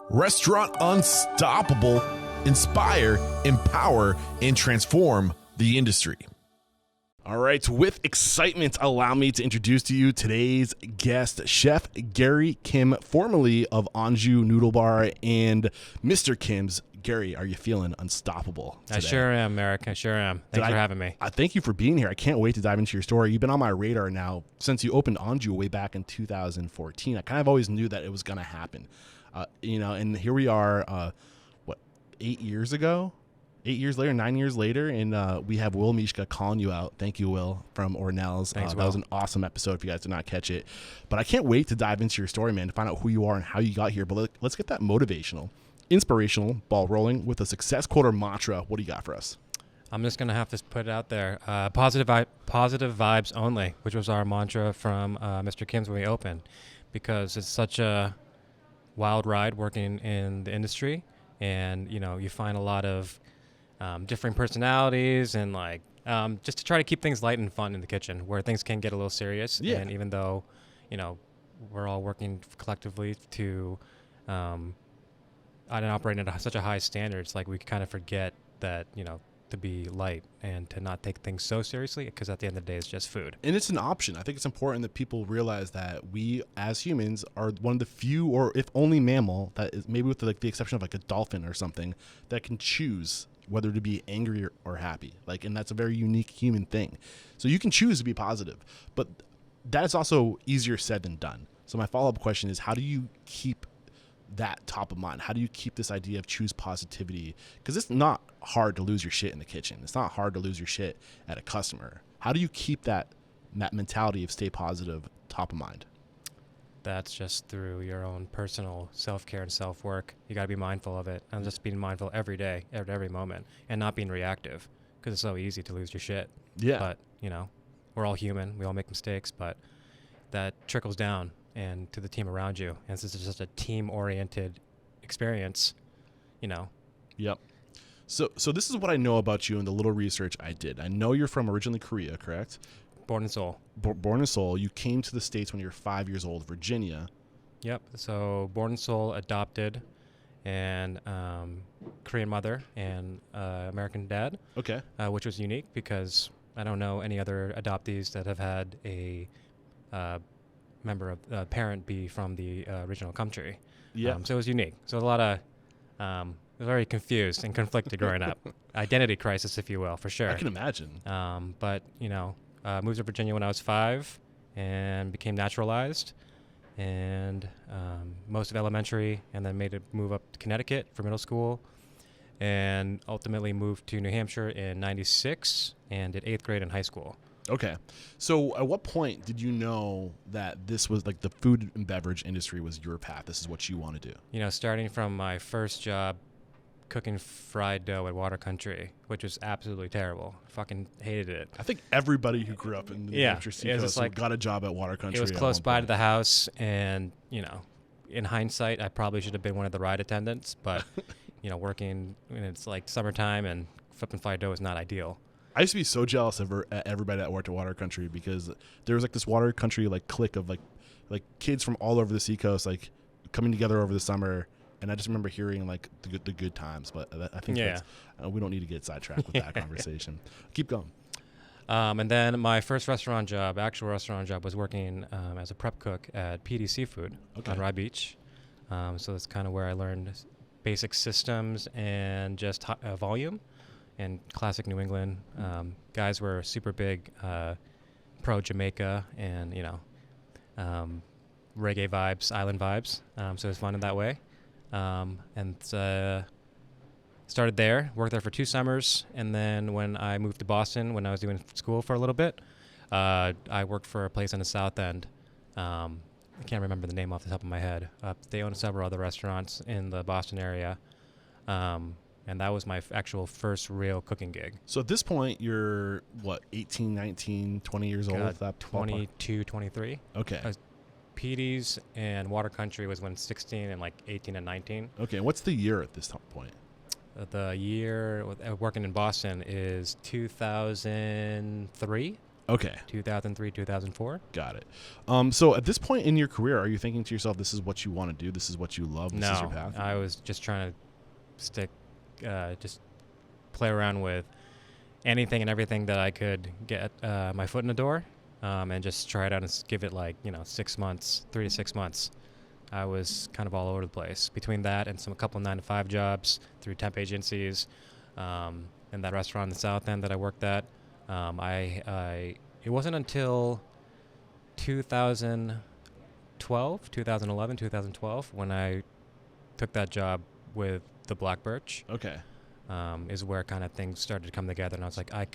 Restaurant Unstoppable. Inspire, empower, and transform the industry. All right, with excitement, allow me to introduce to you today's guest, Chef Gary Kim, formerly of Anju Noodle Bar and Mr. Kim's. Gary, are you feeling unstoppable today? I sure am, Merrick. I sure am. Thanks for having me. Thank you for being here. I can't wait to dive into your story. You've been on my radar now since you opened Anju way back in 2014. I kind of always knew that it was going to happen. And here we are, 8 years ago? 8 years later, 9 years later, and we have Will Mishka calling you out. Thank you, Will, from Ornell's. Thanks, That was an awesome episode if you guys did not catch it. But I can't wait to dive into your story, man, to find out who you are and how you got here. But let's get that motivational, inspirational ball rolling with a success quote or mantra. What do you got for us? I'm just going to have to put it out there. Positive vibes only, which was our mantra from Mr. Kim's when we opened, because it's such a wild ride working in the industry. And, you find a lot of different personalities and just to try to keep things light and fun in the kitchen where things can get a little serious. Yeah. And even though, we're all working collectively to and operating at such a high standard, it's like we kind of forget that, to be light and to not take things so seriously, because at the end of the day, it's just food. And it's an option. I think it's important that people realize that we, as humans, are one of the few, or if only mammal, that is, maybe with the exception of a dolphin or something, that can choose whether to be angry or happy. And that's a very unique human thing. So you can choose to be positive, but that is also easier said than done. So my follow-up question is, how do you keep that top of mind? How do you keep this idea of choose positivity? Because it's not hard to lose your shit in the kitchen. It's not hard to lose your shit at a customer. How do you keep that mentality of stay positive top of mind? That's just through your own personal self-care and self-work. You got to be mindful of it, and just being mindful every day, at every moment, and not being reactive, because it's so easy to lose your shit. Yeah. But, we're all human. We all make mistakes, but that trickles down and to the team around you. And since it's just a team-oriented experience, Yep. So this is what I know about you and the little research I did. I know you're from originally Korea, correct? Born in Seoul. Born in Seoul. You came to the States when you were 5 years old, Virginia. Yep. So born in Seoul, adopted, and Korean mother and American dad. Okay. Which was unique because I don't know any other adoptees that have had a parent be from the original country. Yeah. So it was unique. So a lot of, I was very confused and conflicted growing up. Identity crisis, if you will, for sure. I can imagine. But, moved to Virginia when I was 5 and became naturalized, and most of elementary, and then made a move up to Connecticut for middle school, and ultimately moved to New Hampshire in 96 and did 8th grade in high school. Okay. So at what point did you know that this was the food and beverage industry was your path? This is what you want to do? Starting from my first job cooking fried dough at Water Country, which was absolutely terrible. Fucking hated it. I think everybody who grew up in the New Hampshire Seacoast got a job at Water Country. It was close by to the house, and, in hindsight, I probably should have been one of the ride attendants, but, working when it's summertime and flipping fried dough is not ideal. I used to be so jealous of everybody that worked at Water Country, because there was this Water Country clique of kids from all over the Seacoast coming together over the summer, and I just remember hearing the good times. But I think we don't need to get sidetracked with that conversation. Keep going. And then my first actual restaurant job, was working as a prep cook at PD Seafood on Rye Beach. So that's kind of where I learned basic systems and just volume. And classic New England guys were super big pro Jamaica and reggae vibes, island vibes. So it was fun in that way. And started there, worked there for 2 summers, and then when I moved to Boston, when I was doing school for a little bit, I worked for a place in the South End. I can't remember the name off the top of my head. They own several other restaurants in the Boston area. And that was my actual first real cooking gig. So at this point, you're, 18, 19, 20 years old? That 22, 23. Okay. PD's and Water Country was when 16 and 18 and 19. Okay, and what's the year at this point? The year working in Boston is 2003. Okay. 2003, 2004. Got it. So at this point in your career, are you thinking to yourself, this is what you want to do? This is what you love? This is your No, path? I was just trying to just play around with anything and everything that I could get my foot in the door, and just try it out and give it 6 months, 3 to 6 months. I was kind of all over the place between that and a couple of 9-to-5 jobs through temp agencies, and that restaurant in the South End that I worked at. It wasn't until 2012 when I took that job with the Black Birch. Okay. Is where kind of things started to come together, and I was like, I'm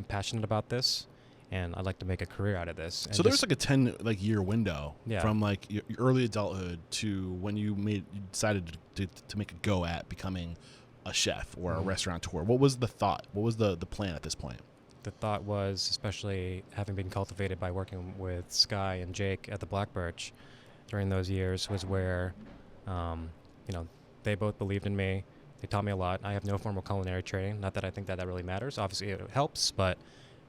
passionate about this, and I'd like to make a career out of this. And so there's like a 10 year window from like your early adulthood to when you decided to make a go at becoming a chef or a restaurateur. What was the thought? What was the plan at this point? The thought was, especially having been cultivated by working with Sky and Jake at the Black Birch during those years, was where, they both believed in me. They taught me a lot. I have no formal culinary training. Not that I think that really matters. Obviously, it helps, but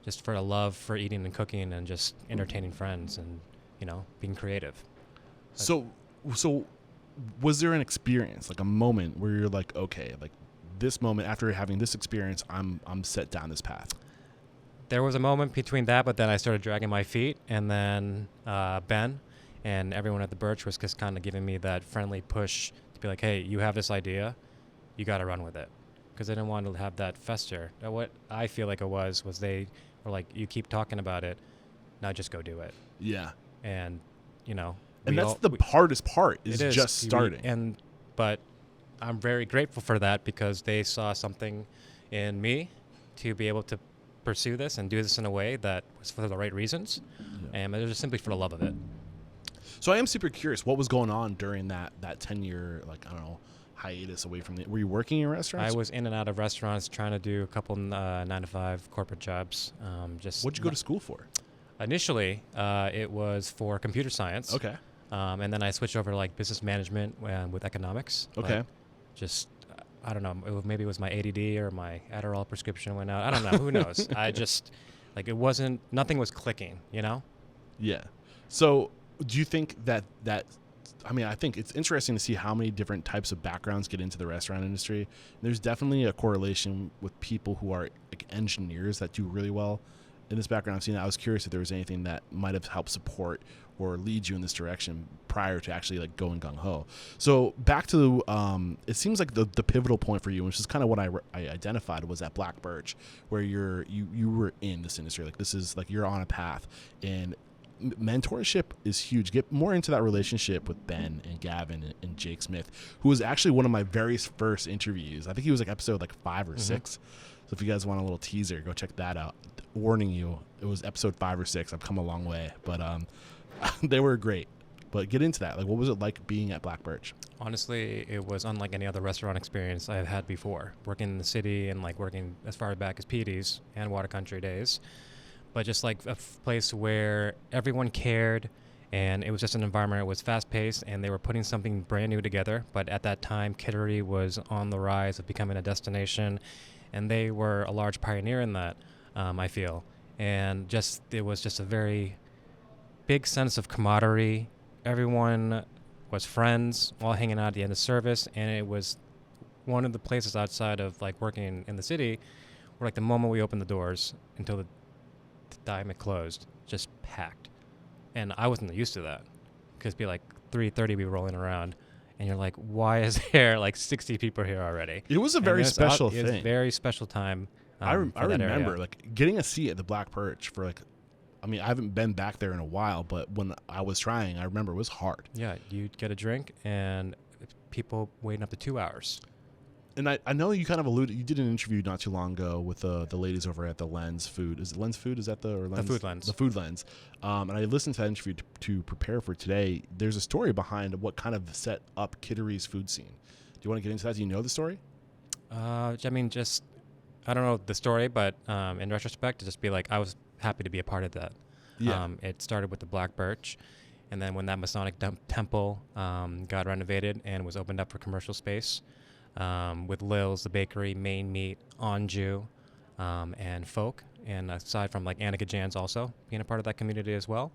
just for a love for eating and cooking and just entertaining friends and, being creative. So was there an experience, like a moment where you're like, okay, like this moment after having this experience, I'm set down this path? There was a moment between that, but then I started dragging my feet, and then Ben and everyone at the Birch was just kind of giving me that friendly push to be like, hey, you have this idea, you got to run with it. Because I didn't want to have that fester. What I feel like it was they were like, you keep talking about it, now just go do it. Yeah. And, and that's the hardest part is just starting. But I'm very grateful for that, because they saw something in me to be able to pursue this and do this in a way that was for the right reasons, and it was just simply for the love of it. So I am super curious, what was going on during that 10-year, hiatus away from were you working in restaurants? I was in and out of restaurants trying to do a couple 9-to-5 corporate jobs. What'd you go to school for? Initially, it was for computer science. Okay. And then I switched over to business management with economics. Okay. I don't know. Maybe it was my ADD or my Adderall prescription went out. I don't know. Who knows? I just, nothing was clicking, Yeah. So do you think that I think it's interesting to see how many different types of backgrounds get into the restaurant industry. There's definitely a correlation with people who are engineers that do really well in this background. I've seen that. I was curious if there was anything that might have helped support or lead you in this direction prior to actually going gung-ho. So back to it seems like the pivotal point for you, which is kind of what I identified, was at Black Birch, where you were in this industry. This is you're on a path, and mentorship is huge. Get more into that relationship with Ben and Gavin and Jake Smith, who was actually one of my very first interviews. I think he was episode 5 or 6. So if you guys want a little teaser, go check that out. Warning you, it was episode 5 or 6. I've come a long way, but they were great. But get into that. What was it like being at Black Birch? Honestly, it was unlike any other restaurant experience I've had before. Working in the city and working as far back as Petey's and Water Country days. But just a place where everyone cared, and it was just an environment that was fast-paced, and they were putting something brand new together. But at that time, Kittery was on the rise of becoming a destination, and they were a large pioneer in that, I feel. And it was just a very big sense of camaraderie. Everyone was friends while hanging out at the end of service, and it was one of the places outside of working in the city where the moment we opened the doors until the time it closed, just packed. And I wasn't used to that, because it'd be 3:30 we were rolling around, and you're like, why is there 60 people here already? It was a very special thing. It was a very special time. I remember getting a seat at the Black Birch for I haven't been back there in a while, but when I was trying, I remember it was hard. Yeah, you'd get a drink and people waiting up to 2 hours. And I know you kind of alluded, you did an interview not too long ago with the ladies over at the Lens Food. Is it Lens Food? Is that the Food Lens? The Food Lens. And I listened to that interview to prepare for today. There's a story behind what kind of set up Kittery's food scene. Do you want to get into that? Do you know the story? I don't know the story, but in retrospect, to just be I was happy to be a part of that. Yeah. It started with the Black Birch, and then when that Masonic temple got renovated and was opened up for commercial space, with Lil's, the bakery, Main Meat, Anju, and Folk, and aside from like Annika Jans also being a part of that community as well,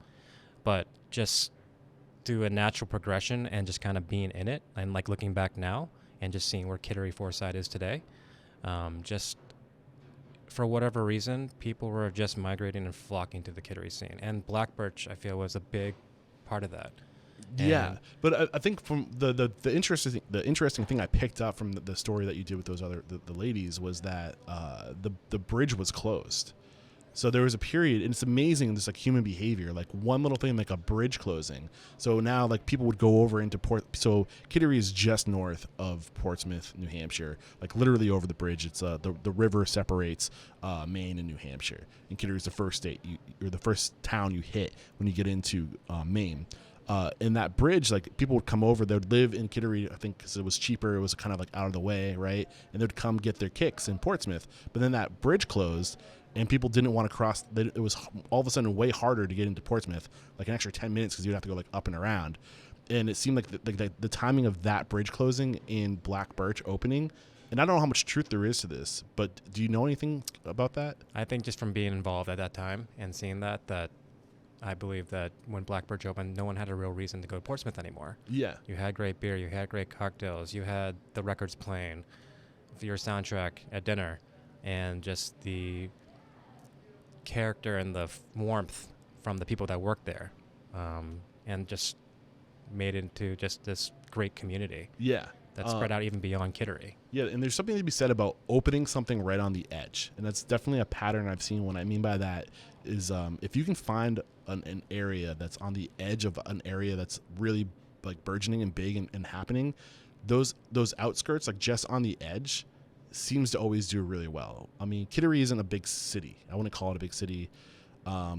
but just through a natural progression and just kind of being in it and like looking back now and just seeing where Kittery Forsyth is today, just for whatever reason, people were just migrating and flocking to the Kittery scene, and Black Birch I feel was a big part of that. Yeah, but I think from the interesting thing I picked up from the story that you did with those other the ladies was that the bridge was closed. So there was a period, and it's amazing this like human behavior, like one little thing like a bridge closing. So now like people would go over into So Kittery is just north of Portsmouth, New Hampshire, like literally over the bridge. It's the river separates Maine and New Hampshire, and Kittery is the first state or the first town you hit when you get into Maine. In that bridge, like people would come over, they would live in Kittery, I think because it was cheaper, it was kind of like out of the way, right? And they'd come get their kicks in Portsmouth. But then that bridge closed, and people didn't want to cross. It was all of a sudden way harder to get into Portsmouth, like an extra 10 minutes because you'd have to go like up and around. And it seemed like the timing of that bridge closing and Black Birch opening, and I don't know how much truth there is to this, but do you know anything about that? I think just from being involved at that time and seeing that I believe that when Black Birch opened, no one had a real reason to go to Portsmouth anymore. Yeah. You had great beer, you had great cocktails, you had the records playing, your soundtrack at dinner, and just the character and the warmth from the people that worked there, and just made it into just this great community. Yeah. That spread out even beyond Kittery. Yeah, and there's something to be said about opening something right on the edge, and that's definitely a pattern I've seen. What I mean by that is if you can find an area that's on the edge of an area that's really like burgeoning and big and happening, those outskirts, like just on the edge, seems to always do really well. I mean, Kittery isn't a big city. I wouldn't call it a big city.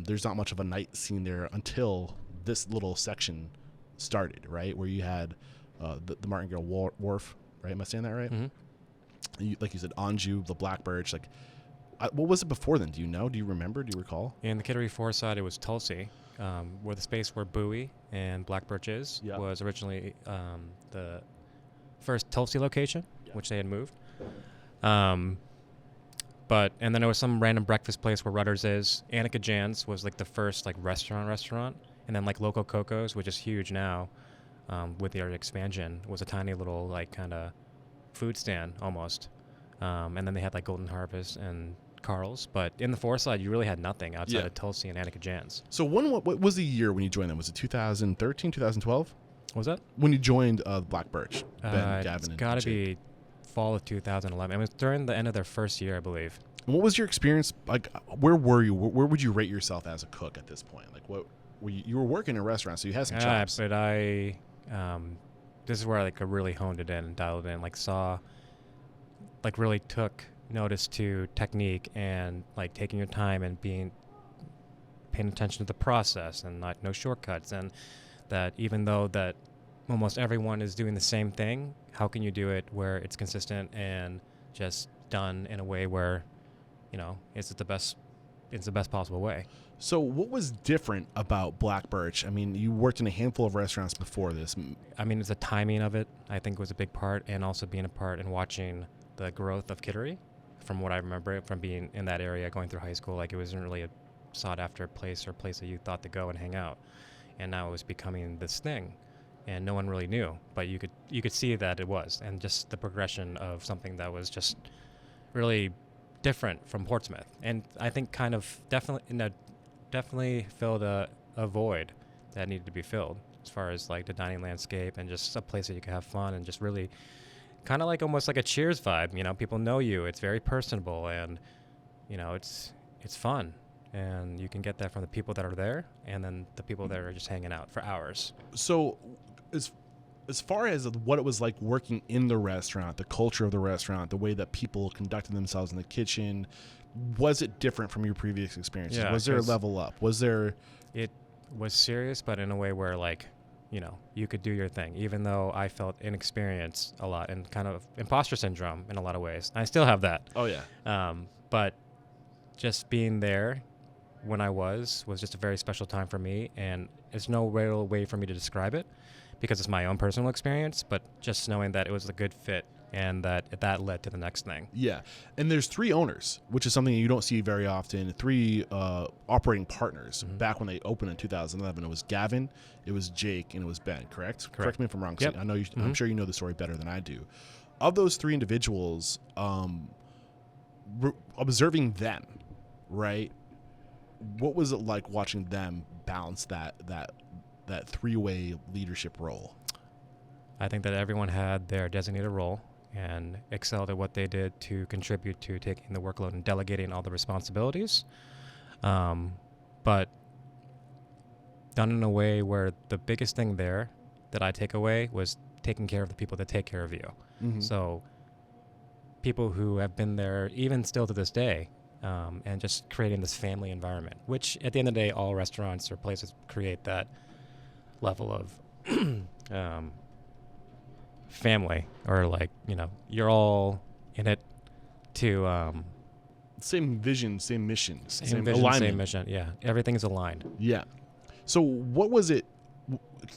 There's not much of a night scene there until this little section started, right? Where you had the Martingale Wharf, right? Am I saying that right? Mm-hmm. Like you said, Anju, the Black Birch. Like, what was it before then? Do you know? Do you remember? Do you recall? In the Kittery Forsyth, it was Tulsi, where the space where Bowie and Black Birch is was originally the first Tulsi location, which they had moved. But and then there was some random breakfast place where Rutter's is. Annika Jan's was like the first like restaurant, and then like Loco Coco's, which is huge now, with the area expansion, was a tiny little like kind of food stand almost. And then they had like Golden Harvest and Carl's, but in the Forsyth you really had nothing outside of Tulsi and Annika Jan's. So what was the year when you joined them? Was it 2013, 2012? What was that? When you joined Black Birch, Ben, Gavin, it's and got to Jake. be fall of 2011. It was during the end of their first year, I believe. And what was your experience like? Where were you? Where would you rate yourself as a cook at this point? Like, what were you were working in a restaurant, so you had some chops. But this is where I like really honed it in and dialed in. Like really took notice to technique and like taking your time and paying attention to the process and no shortcuts, and that even though that almost everyone is doing the same thing, how can you do it where it's consistent and just done in a way where, it's the best possible way. So what was different about Black Birch? I mean, you worked in a handful of restaurants before this. I mean, it's the timing of it, I think, was a big part, and also being a part and watching the growth of Kittery. From what I remember from being in that area, going through high school, like it wasn't really a sought-after place or place that you thought to go and hang out. And now it was becoming this thing, and no one really knew, but you could see that it was, and just the progression of something that was just really different from Portsmouth, and I think kind of definitely filled a void that needed to be filled as far as like the dining landscape and just a place that you could have fun and just really kind of like almost like a Cheers vibe. People know you. It's very personable, and it's fun. And you can get that from the people that are there and then the people that are just hanging out for hours. So as far as what it was like working in the restaurant, the culture of the restaurant, the way that people conducted themselves in the kitchen, was it different from your previous experiences? Yeah, was there a level up? Was there... It was serious, but in a way where like, you could do your thing, even though I felt inexperienced a lot and kind of imposter syndrome in a lot of ways. I still have that. Oh, yeah. But just being there when I was just a very special time for me, and there's no real way for me to describe it because it's my own personal experience, but just knowing that it was a good fit and that led to the next thing. Yeah. And there's 3 owners, which is something you don't see very often. 3 operating partners. Back when they opened in 2011, it was Gavin, it was Jake, and it was Ben, correct? Correct me if I'm wrong. Yep. I know I'm sure you know the story better than I do. Of those 3 individuals, observing them, right? What was it like watching them balance that 3-way leadership role? I think that everyone had their designated role and excelled at what they did to contribute to taking the workload and delegating all the responsibilities. But done in a way where the biggest thing there that I take away was taking care of the people that take care of you. So people who have been there even still to this day, and just creating this family environment, which at the end of the day, all restaurants or places create that level of family, or like, you're all in it to Same vision, same mission, same vision, alignment. same mission. Yeah, everything's aligned. Yeah. So what was it?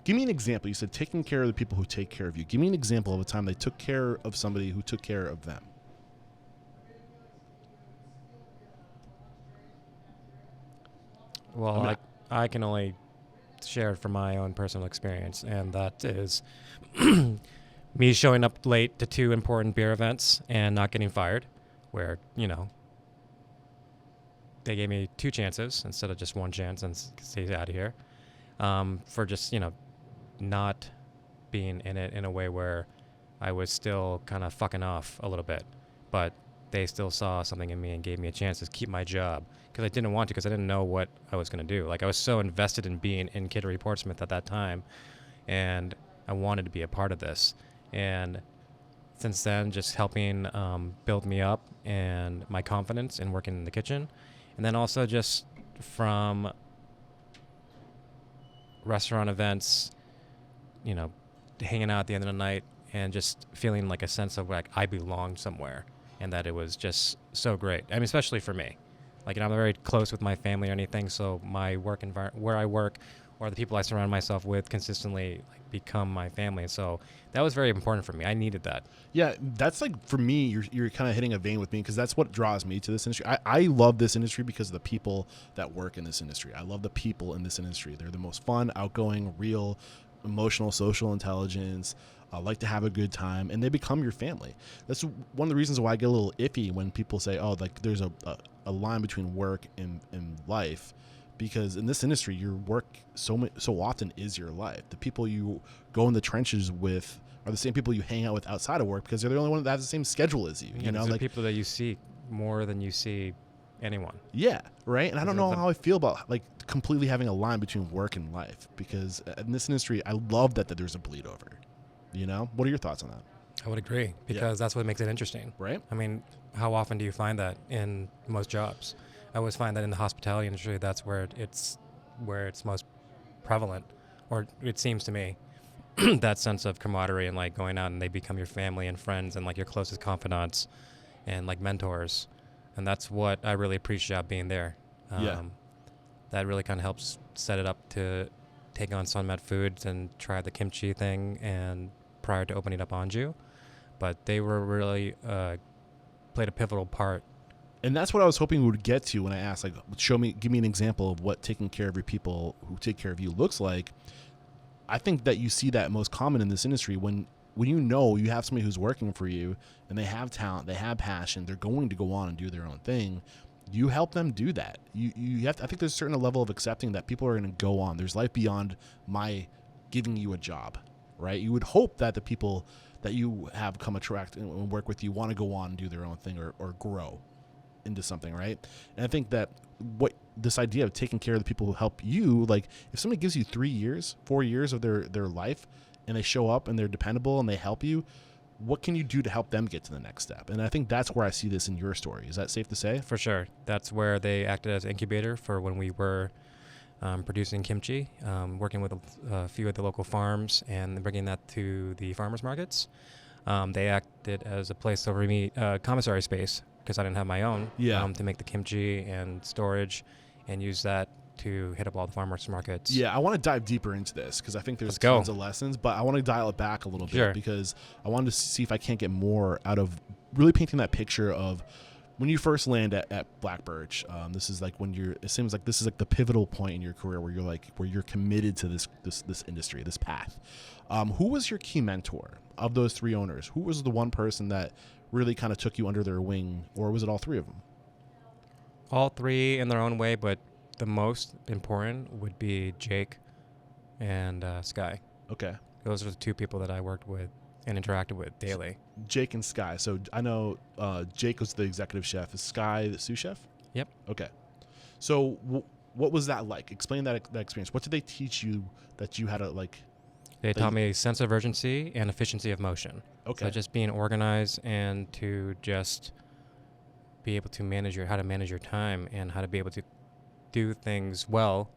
Give me an example. You said taking care of the people who take care of you. Give me an example of a time they took care of somebody who took care of them. Well, I can only share from my own personal experience, and that is me showing up late to 2 important beer events and not getting fired, where, they gave me 2 chances instead of just 1 chance and stay out of here, for just, not being in it in a way where I was still kind of fucking off a little bit, but they still saw something in me and gave me a chance to keep my job, because I didn't want to, because I didn't know what I was going to do. Like, I was so invested in being in Kittery Portsmouth at that time, and I wanted to be a part of this. And since then, just helping build me up and my confidence in working in the kitchen. And then also just from restaurant events, hanging out at the end of the night and just feeling like a sense of like I belonged somewhere, and that it was just so great. I mean, especially for me. Like, I'm very close with my family or anything, so my work environment, where I work, or the people I surround myself with consistently become my family. So that was very important for me. I needed that. Yeah, that's like, for me, you're kind of hitting a vein with me, because that's what draws me to this industry. I love this industry because of the people that work in this industry. I love the people in this industry. They're the most fun, outgoing, real, emotional, social intelligence, like to have a good time, and they become your family. That's one of the reasons why I get a little iffy when people say, oh, like there's a line between work and life. Because in this industry, your work so often is your life. The people you go in the trenches with are the same people you hang out with outside of work, because they're the only one that has the same schedule as you. Yeah, like people that you see more than you see anyone. Yeah, right. And I don't know how I feel about like completely having a line between work and life, because in this industry, I love that there's a bleed over. What are your thoughts on that? I would agree, because that's what makes it interesting. Right. I mean, how often do you find that in most jobs? I always find that in the hospitality industry, that's where it's most prevalent, or it seems to me, that sense of camaraderie and like going out and they become your family and friends and like your closest confidants and like mentors. And that's what I really appreciate about being there. That really kind of helps set it up to take on Sunmet Foods and try the kimchi thing, and prior to opening up Anju. But they were really played a pivotal part. And that's what I was hoping we would get to when I asked, like, give me an example of what taking care of your people who take care of you looks like. I think that you see that most common in this industry when you have somebody who's working for you and they have talent, they have passion, they're going to go on and do their own thing. You help them do that. You have to, I think there's a certain level of accepting that people are going to go on. There's life beyond my giving you a job, right? You would hope that the people that you have come attract and work with you want to go on and do their own thing or grow into something, right? And I think that what this idea of taking care of the people who help you, like if somebody gives you 3 years, 4 years of their life, and they show up and they're dependable and they help you, what can you do to help them get to the next step? And I think that's where I see this in your story. Is that safe to say? For sure. That's where they acted as incubator for when we were producing kimchi, working with a few of the local farms and bringing that to the farmers markets. They acted as a place over me, commissary space, because I didn't have my own, to make the kimchi and storage, and use that to hit up all the farmers markets. Yeah, I want to dive deeper into this because I think there's Let's go. tons of lessons, but I want to dial it back a little bit Sure. because I wanted to see if I can't get more out of really painting that picture of when you first land at Black Birch. This is like when it seems like this is like the pivotal point in your career where you're committed to this industry, this path. Who was your key mentor of those three owners? Who was the one person that really kind of took you under their wing, or was it all three of them? All three in their own way, but the most important would be Jake and Sky. Okay. Those are the two people that I worked with and interacted with daily. Jake and Sky. So I know Jake was the executive chef. Is Sky the sous chef? Yep. Okay. So what was that like? Explain that experience. What did they teach you that you had to like? They taught me a sense of urgency and efficiency of motion. Okay. So just being organized and to just be able to how to manage your time and how to be able to do things well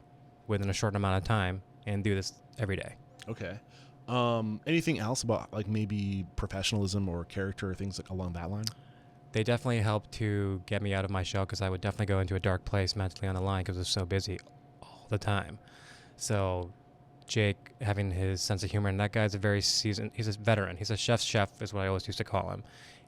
within a short amount of time and do this every day. Okay. Anything else about like maybe professionalism or character or things like along that line? They definitely helped to get me out of my shell because I would definitely go into a dark place mentally on the line because I was so busy all the time. So Jake having his sense of humor, and that guy's a very seasoned, he's a veteran. He's a chef's chef is what I always used to call him.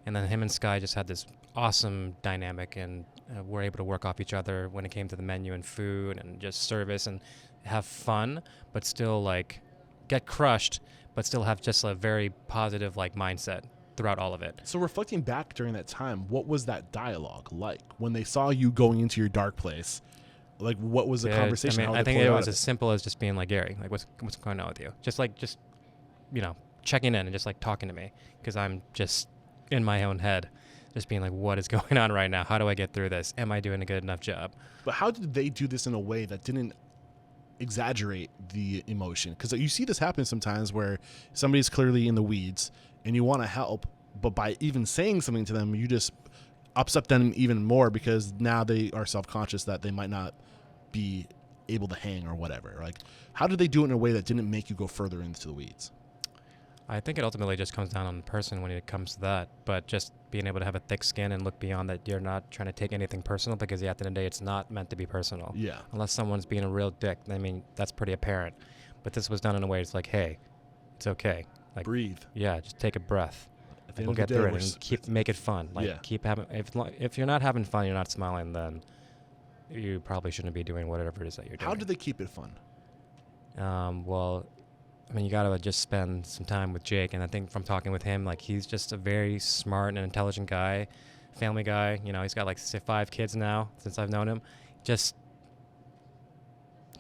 And then him and Sky just had this awesome dynamic and were able to work off each other when it came to the menu and food and just service and have fun, but still like get crushed, but still have just a very positive like mindset throughout all of it. So reflecting back during that time, what was that dialogue like when they saw you going into your dark place? Like, what was the conversation? I think it was as simple as just being like, Gary, like, what's going on with you? Just checking in and just like talking to me because I'm just in my own head, just being like, what is going on right now? How do I get through this? Am I doing a good enough job? But how did they do this in a way that didn't exaggerate the emotion? Because you see this happen sometimes where somebody's clearly in the weeds and you want to help, but by even saying something to them, you just upset them even more because now they are self-conscious that they might not be able to hang or whatever. Like, how did they do it in a way that didn't make you go further into the weeds? I think it ultimately just comes down on the person when it comes to that, but just being able to have a thick skin and look beyond that. You're not trying to take anything personal because at the end of the day, it's not meant to be personal. Yeah. Unless someone's being a real dick. I mean, that's pretty apparent. But this was done in a way it's like, hey, it's okay. Like, breathe. Yeah, just take a breath. At the We'll end of get the day, through it and make it fun. Like, Yeah. keep having. If you're not having fun, you're not smiling, then you probably shouldn't be doing whatever it is that you're doing. How do they keep it fun? Well, I mean, you got to just spend some time with Jake. And I think from talking with him, like, he's just a very smart and intelligent guy, family guy. You know, he's got like 5 kids now since I've known him. Just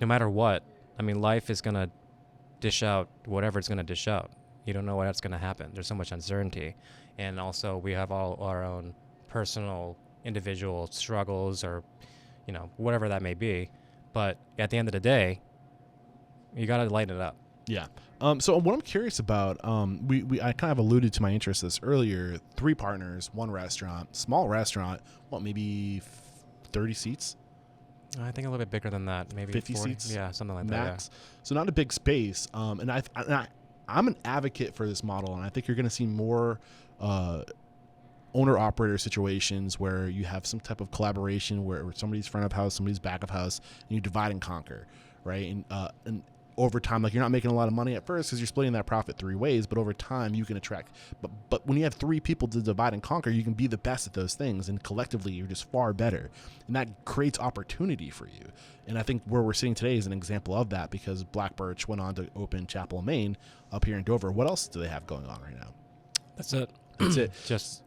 no matter what, I mean, life is going to dish out whatever it's going to dish out. You don't know what's going to happen. There's so much uncertainty. And also we have all our own personal, individual struggles or, you know, whatever that may be. But at the end of the day, you got to lighten it up. Yeah. So what I'm curious about, I kind of alluded to my interest this earlier. 3 partners, 1 restaurant, small restaurant. What, maybe 30 seats? I think a little bit bigger than that, maybe 50 40. seats, Yeah, something like max. that. Yeah. So not a big space. And I'm an advocate for this model, and I think you're going to see more owner-operator situations where you have some type of collaboration where somebody's front of house, somebody's back of house, and you divide and conquer, right? And over time, like, you're not making a lot of money at first because you're splitting that profit 3 ways, but over time you can attract. But when you have 3 people to divide and conquer, you can be the best at those things, and collectively you're just far better, and that creates opportunity for you. And I think where we're sitting today is an example of that because Black Birch went on to open Chapel, Maine, up here in Dover. What else do they have going on right now? That's it. That's it.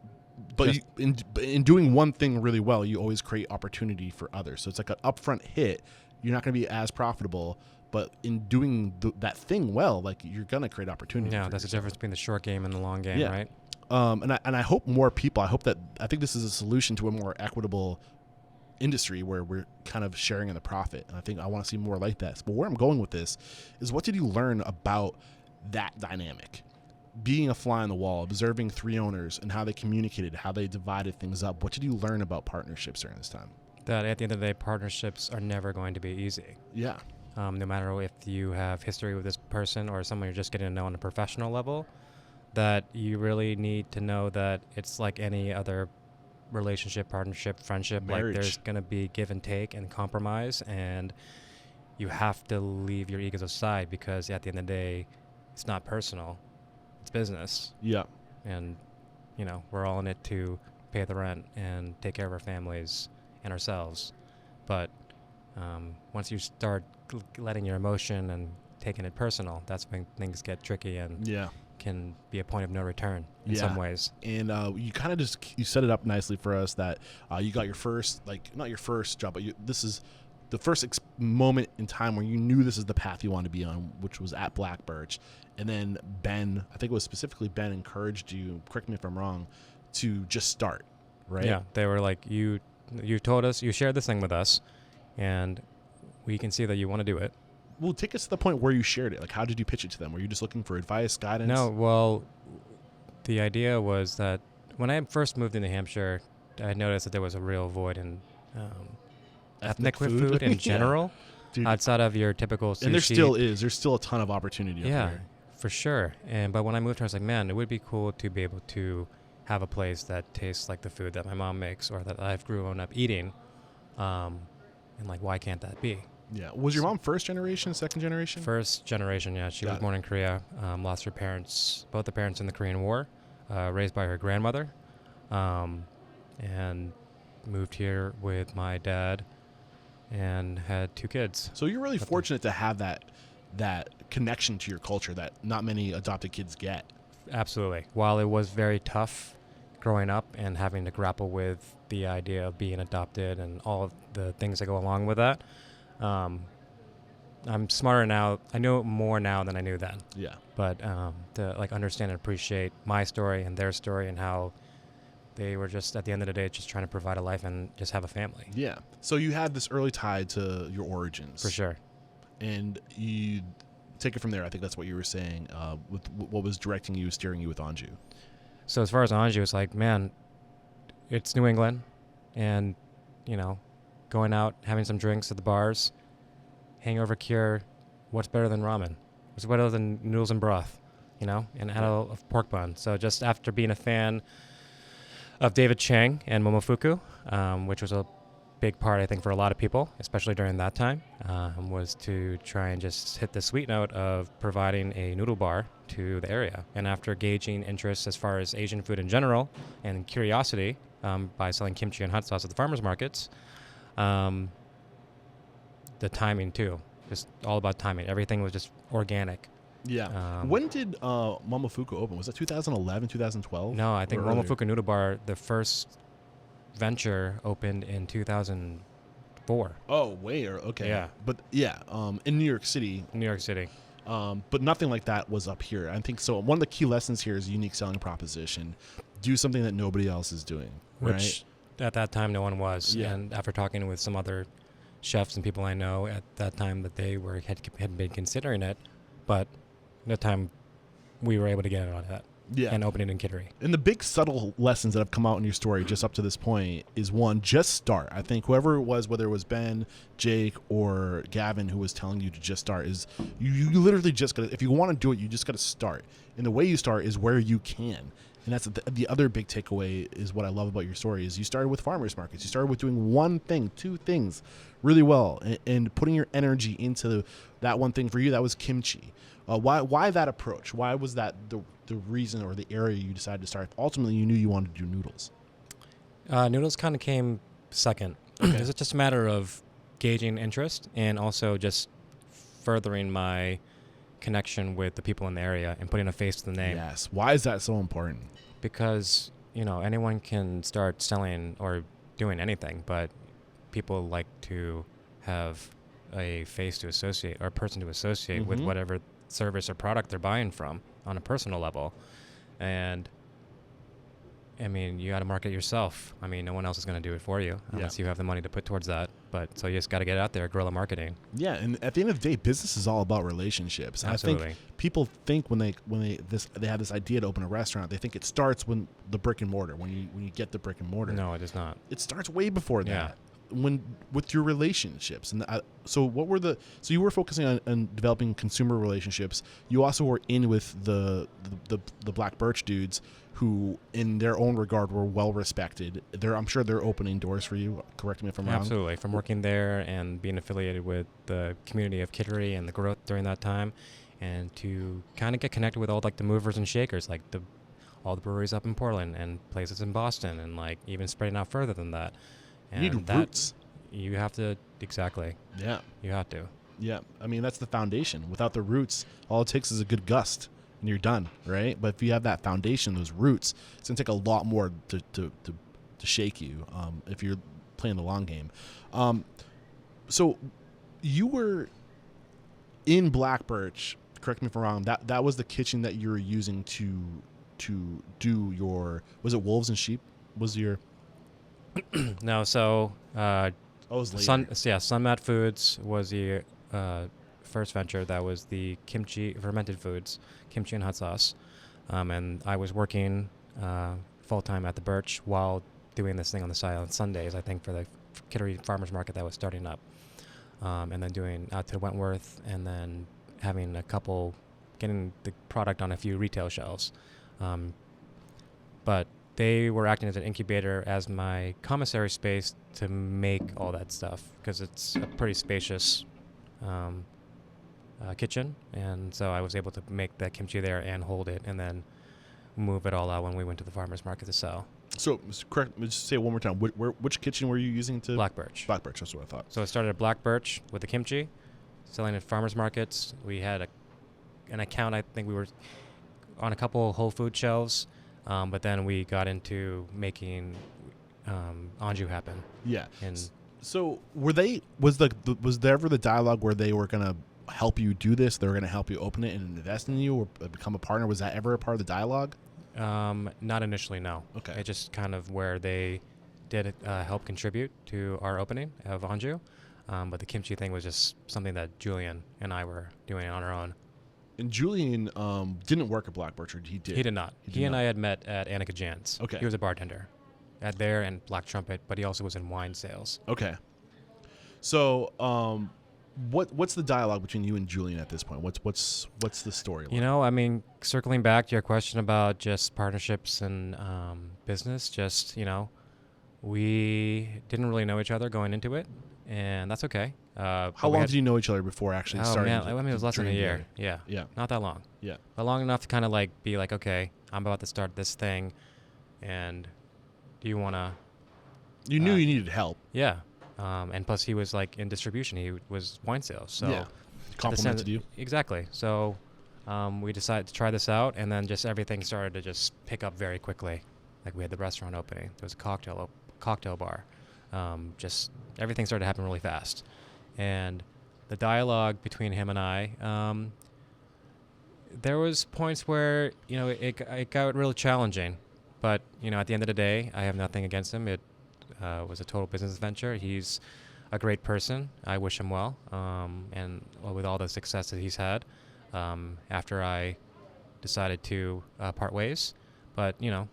But in doing one thing really well, you always create opportunity for others. So it's like an upfront hit. You're not going to be as profitable, but in doing that thing well, like, you're going to create opportunity. Yeah, that's the difference between the short game and the long game, Yeah. right? And I hope more people, I think this is a solution to a more equitable industry where we're kind of sharing in the profit. And I want to see more like that. But where I'm going with this is, what did you learn about that dynamic? Being a fly on the wall, observing 3 owners and how they communicated, how they divided things up. What did you learn about partnerships during this time? That at the end of the day, partnerships are never going to be easy. Yeah. No matter if you have history with this person or someone you're just getting to know on a professional level, that you really need to know that it's like any other relationship, partnership, friendship. Marriage. Like, there's going to be give and take and compromise, and you have to leave your egos aside, because at the end of the day, it's not personal, it's business. Yeah. And, we're all in it to pay the rent and take care of our families and ourselves. But once you start letting your emotion and taking it personal, that's when things get tricky and can be a point of no return in some ways. And you kind of you set it up nicely for us that you got your first, not your first job, but this is the first moment in time where you knew this is the path you wanted to be on, which was at Black Birch. And then Ben, I think it was specifically Ben, encouraged you, correct me if I'm wrong, to just start, right? Yeah, they were like, you told us, you shared this thing with us, and we can see that you want to do it. Well, take us to the point where you shared it. Like, how did you pitch it to them? Were you just looking for advice, guidance? No, well, the idea was that when I first moved to New Hampshire, I noticed that there was a real void in ethnic food in general, outside of your typical sushi. And there still is. There's still a ton of opportunity up here. For sure. But when I moved here, I was like, man, it would be cool to be able to have a place that tastes like the food that my mom makes or that I've grown up eating. And why can't that be? Yeah. Was your mom first generation, second generation? First generation, yeah. She was born in Korea, lost her parents, both the parents in the Korean War, raised by her grandmother, and moved here with my dad and had 2 kids. So you're really fortunate to have that connection to your culture that not many adopted kids get. Absolutely. While it was very tough growing up and having to grapple with the idea of being adopted and all of the things that go along with that, I'm smarter now. I know more now than I knew then. Yeah. But to understand and appreciate my story and their story and how they were just, at the end of the day, just trying to provide a life and just have a family. Yeah. So you had this early tie to your origins. For sure. And you take it from there. I think that's what you were saying with what was directing you, steering you with Anju. So as far as Anju, it's like, man, it's New England, and, going out, having some drinks at the bars, hangover cure, what's better than ramen? What's better than noodles and broth, and add a pork bun. So just after being a fan of David Chang and Momofuku, which was a big part, I think, for a lot of people, especially during that time, was to try and just hit the sweet note of providing a noodle bar to the area. And after gauging interest as far as Asian food in general and curiosity by selling kimchi and hot sauce at the farmers markets, the timing too, just all about timing. Everything was just organic. Yeah. When did Momofuku open? Was it 2011, 2012? No, I think Momofuku Noodle Bar, the first venture, opened in 2004. Oh, way okay. Yeah. But in New York City. New York City. But nothing like that was up here. I think so. One of the key lessons here is unique selling proposition. Do something that nobody else is doing. Which at that time no one was. Yeah. And after talking with some other chefs and people I know at that time, that they had been considering it, but at that time we were able to get it on that. Yeah. And open it in Kittery. And the big subtle lessons that have come out in your story just up to this point is, one, just start. I think whoever it was, whether it was Ben, Jake, or Gavin who was telling you to just start, is you literally just got to, if you want to do it, you just got to start. And the way you start is where you can. And that's the other big takeaway is what I love about your story is you started with farmers markets. You started with doing one thing, 2 things really well, and putting your energy into that one thing. For you, that was kimchi. Why that approach? Why was that the reason or the area you decided to start? Ultimately, you knew you wanted to do noodles. Noodles kind of came second. Okay. It's just a matter of gauging interest and also just furthering my connection with the people in the area and putting a face to the name. Yes. Why is that so important? Because, anyone can start selling or doing anything, but people like to have a face to associate or a person to associate with whatever service or product they're buying from on a personal level. And I mean, you got to market yourself. I mean, no one else is going to do it for you unless you have the money to put towards that. But so you just got to get out there, guerrilla marketing. Yeah, and at the end of the day, business is all about relationships. Absolutely. I think people think when they have this idea to open a restaurant, they think it starts when the brick and mortar, when you get the brick and mortar. No, it does not. It starts way before that. with your relationships, and so what were so you were focusing on developing consumer relationships. You also were in with the Black Birch dudes, who in their own regard were well respected. I'm sure they're opening doors for you. Correct me if I'm wrong. Absolutely. From working there and being affiliated with the community of Kittery and the growth during that time, and to kind of get connected with all like the movers and shakers, like all the breweries up in Portland and places in Boston, and like even spreading out further than that. And you need roots. You have to, exactly. Yeah. You have to. Yeah. I mean, that's the foundation. Without the roots, all it takes is a good gust and you're done, right? But if you have that foundation, those roots, it's going to take a lot more to shake you if you're playing the long game. So you were in Black Birch, correct me if I'm wrong, that was the kitchen that you were using to do your, was it Wolves and Sheep? Was your... No, so Sunmat Foods was the first venture. That was the kimchi, fermented foods, kimchi and hot sauce. And I was working full-time at the Birch while doing this thing on the side on Sundays, I think, for the Kittery Farmers Market that was starting up. And then doing out to Wentworth, and then having getting the product on a few retail shelves. But they were acting as an incubator, as my commissary space to make all that stuff, because it's a pretty spacious kitchen, and so I was able to make that kimchi there and hold it, and then move it all out when we went to the farmers market to sell. So, correct, just say it one more time. Which kitchen were you using to... Black Birch. Black Birch, that's what I thought. So I started at Black Birch with the kimchi, selling at farmers markets. We had an account, I think we were on a couple Whole Food shelves, but then we got into making Anju happen. Yeah. And so was there ever the dialogue where they were going to help you do this? They were going to help you open it and invest in you or become a partner? Was that ever a part of the dialogue? Not initially, no. Okay. It just kind of where they did help contribute to our opening of Anju. But the kimchi thing was just something that Julian and I were doing on our own. And Julian didn't work at Black Birch, or he did? He did not. He and I had met at Annika Jan's. Okay. He was a bartender at there and Black Trumpet, but he also was in wine sales. Okay. So, what's the dialogue between you and Julian at this point? What's the storyline? You know, I mean, circling back to your question about just partnerships and business, just, you know, we didn't really know each other going into it, and that's okay. How long did you know each other before actually starting? Oh, man, I mean, it was less than a year. Yeah. Not that long. Yeah. But long enough to kind of like be like, okay, I'm about to start this thing, and do you want to... You knew you needed help. Yeah. And plus he was like in distribution. He was wine sales. So yeah. Complimented you. Exactly. So we decided to try this out, and then just everything started to just pick up very quickly. Like we had the restaurant opening. There was a cocktail bar. Just everything started to happen really fast. And the dialogue between him and I, there was points where, you know, it got really challenging. But, you know, at the end of the day, I have nothing against him. It was a total business venture. He's a great person. I wish him well. And with all the success that he's had, after I decided to part ways. But, you know.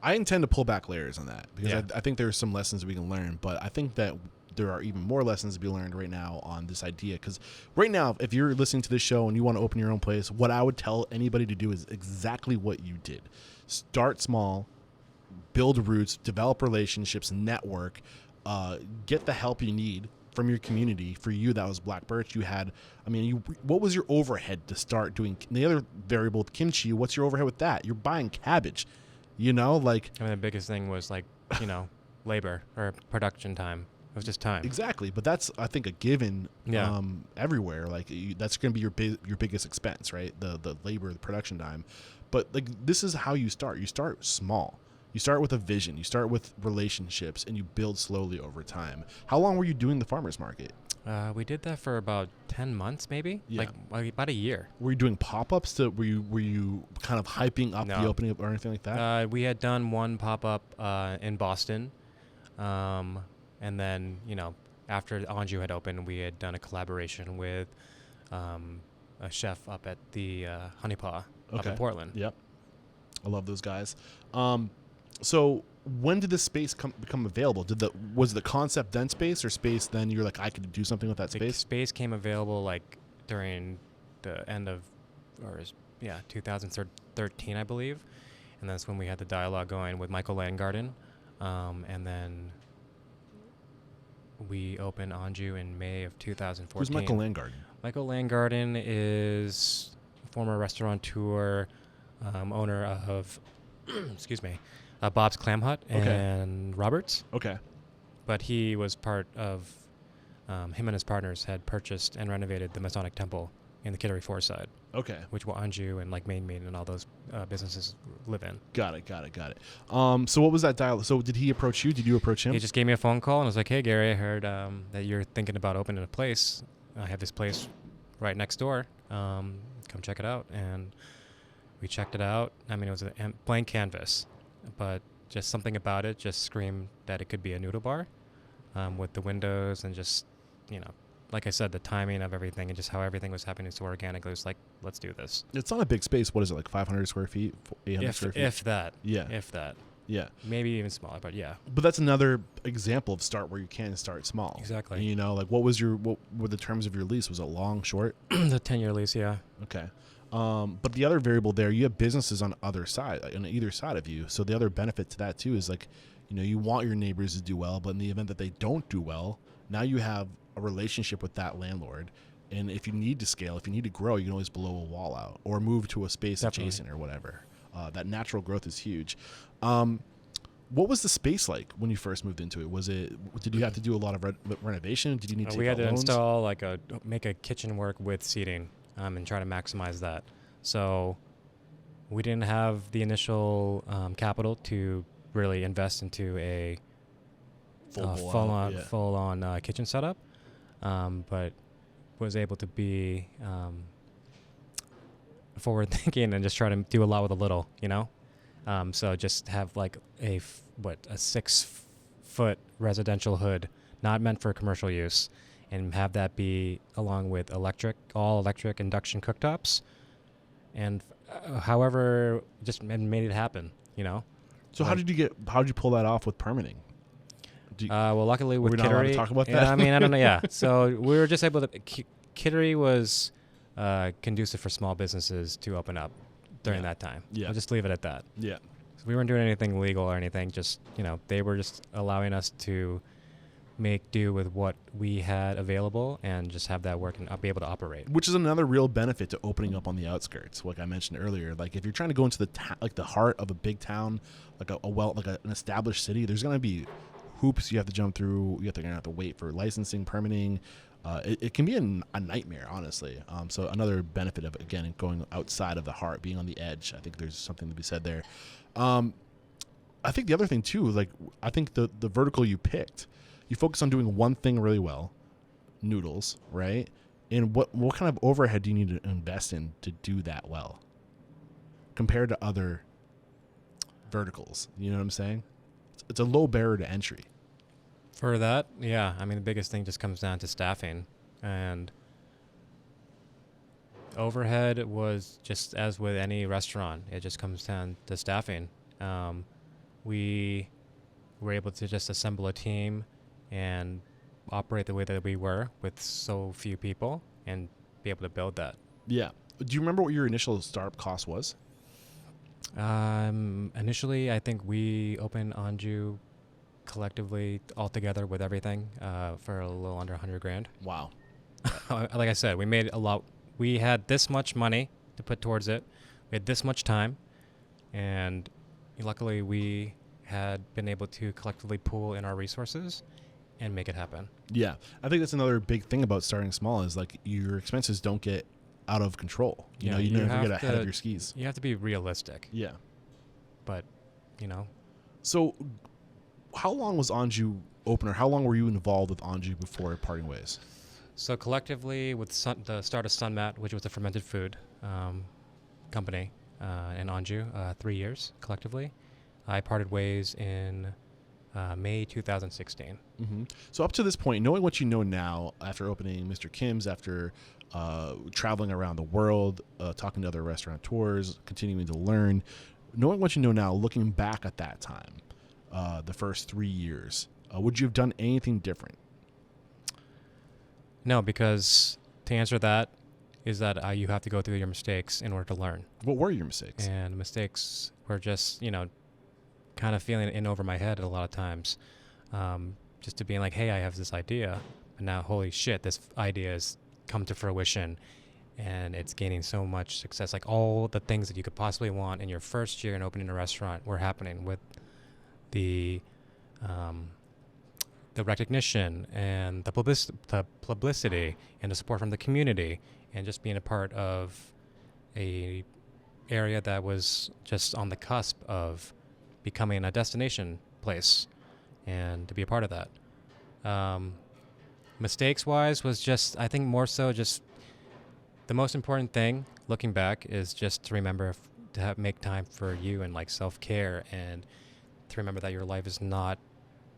I intend to pull back layers on that because Yeah. I think there's some lessons we can learn, but I think that there are even more lessons to be learned right now on this idea. Because right now, if you're listening to this show and you want to open your own place, what I would tell anybody to do is exactly what you did. Start small, build roots, develop relationships, network, get the help you need from your community. For you, that was Black Birch. You had, I mean, what was your overhead to start doing? The other variable, kimchi, what's your overhead with that? You're buying cabbage, you know, like. I mean, the biggest thing was like, you know, labor or production time. It was just time. Exactly, but that's, I think, a given everywhere. Like that's going to be your biggest expense, right? The labor, the production time. But like this is how you start. You start small. You start with a vision. You start with relationships, and you build slowly over time. How long were you doing the farmers market? We did that for about 10 months, maybe. Yeah. Like about a year. Were you doing pop-ups? Were you kind of hyping up the opening up or anything like that? We had done one pop-up in Boston. And then, you know, after Anju had opened, we had done a collaboration with a chef up at the Honey Paw up in Portland. Yep. I love those guys. So when did this space become available? Was the concept then space, or space then you're like, I could do something with that The space? space came available like during the end of, 2013, I believe, and that's when we had the dialogue going with Michael Landgarden, and then we opened Anju in May of 2014. Who's Michael Landgarden? Michael Landgarden is a former restaurateur, owner of, excuse me, Bob's Clam Hut and Roberts. Okay. But he was part of, him and his partners had purchased and renovated the Masonic Temple in the Kittery Forest side. Okay. Which Anju and like Main and all those businesses live in. Got it. So what was that dialogue? So did he approach you? Did you approach him? He just gave me a phone call and was like, "Hey Gary, I heard that you're thinking about opening a place. I have this place right next door. Come check it out." And we checked it out. I mean, it was a blank canvas, but just something about it just screamed that it could be a noodle bar, with the windows and just, like I said, the timing of everything and just how everything was happening so organically. It was like, let's do this. It's not a big space. What is it, like 500 square feet, 800 square feet? If that. Yeah. If that. Yeah. Maybe even smaller, but yeah. But that's another example of start where you can start small. Exactly. Like what were the terms of your lease? Was it long, short? The 10-year lease, yeah. Okay. But the other variable there, you have businesses on either side of you. So the other benefit to that too is like, you want your neighbors to do well, but in the event that they don't do well, now you have a relationship with that landlord. And if you need to scale, if you need to grow, you can always blow a wall out or move to a space adjacent or whatever. That natural growth is huge. What was the space like when you first moved into it? Did you have to do a lot of renovation? Did you need to we had to loans? install make a kitchen work with seating, and try to maximize that. So we didn't have the initial capital to really invest into a full on kitchen setup, but was able to be forward thinking and just try to do a lot with a little, so just have like a 6-foot residential hood, not meant for commercial use, and have that be along with all electric induction cooktops, and however just made it happen, So how did you pull that off with permitting? Well, luckily with Kittery, not allowed to talk about that? I mean, I don't know. Yeah, so we were just able to. Kittery was conducive for small businesses to open up during that time. Yeah, I'll just leave it at that. Yeah, so we weren't doing anything legal or anything. Just they were just allowing us to make do with what we had available and just have that work and be able to operate. Which is another real benefit to opening up on the outskirts, like I mentioned earlier. Like if you're trying to go into the heart of a big town, like an established city, there's gonna be hoops you have to jump through. You're gonna have to wait for licensing, permitting. It can be a nightmare, honestly. So another benefit of, again, going outside of the heart, being on the edge. I think there's something to be said there. I think the other thing too, like I think the vertical you picked, you focus on doing one thing really well, noodles, right? And what kind of overhead do you need to invest in to do that well compared to other verticals? You know what I'm saying? It's a low barrier to entry. For that, yeah. I mean, the biggest thing just comes down to staffing, and overhead was just as with any restaurant. It just comes down to staffing. We were able to just assemble a team and operate the way that we were with so few people and be able to build that. Yeah. Do you remember what your initial startup cost was? Initially, I think we opened Anju collectively all together with everything for a little under $100,000. Wow. Like I said, we made a lot. We had this much money to put towards it. We had this much time, and luckily we had been able to collectively pool in our resources and make it happen. Yeah. I think that's another big thing about starting small is like your expenses don't get out of control. You never get ahead of your skis. You have to be realistic. Yeah. But, So how long was Anju open, or how long were you involved with Anju before parting ways? So collectively with the start of Sunmat, which was a fermented food company in Anju, 3 years collectively. I parted ways in May 2016. Mm-hmm. So up to this point, knowing what you know now after opening Mr. Kim's, after traveling around the world, talking to other restaurateurs, continuing to learn, knowing what you know now, looking back at that time, the first 3 years, would you have done anything different? No, because to answer that is that you have to go through your mistakes in order to learn. What were your mistakes? And mistakes were just, kind of feeling in over my head a lot of times. Just to being like, hey, I have this idea. And now, holy shit, this idea has come to fruition. And it's gaining so much success. Like all the things that you could possibly want in your first year in opening a restaurant were happening with the recognition and the publicity and the support from the community, and just being a part of a area that was just on the cusp of becoming a destination place, and to be a part of that. Mistakes wise was just, I think more so just the most important thing looking back is just to remember to make time for you and like self-care, and to remember that your life is not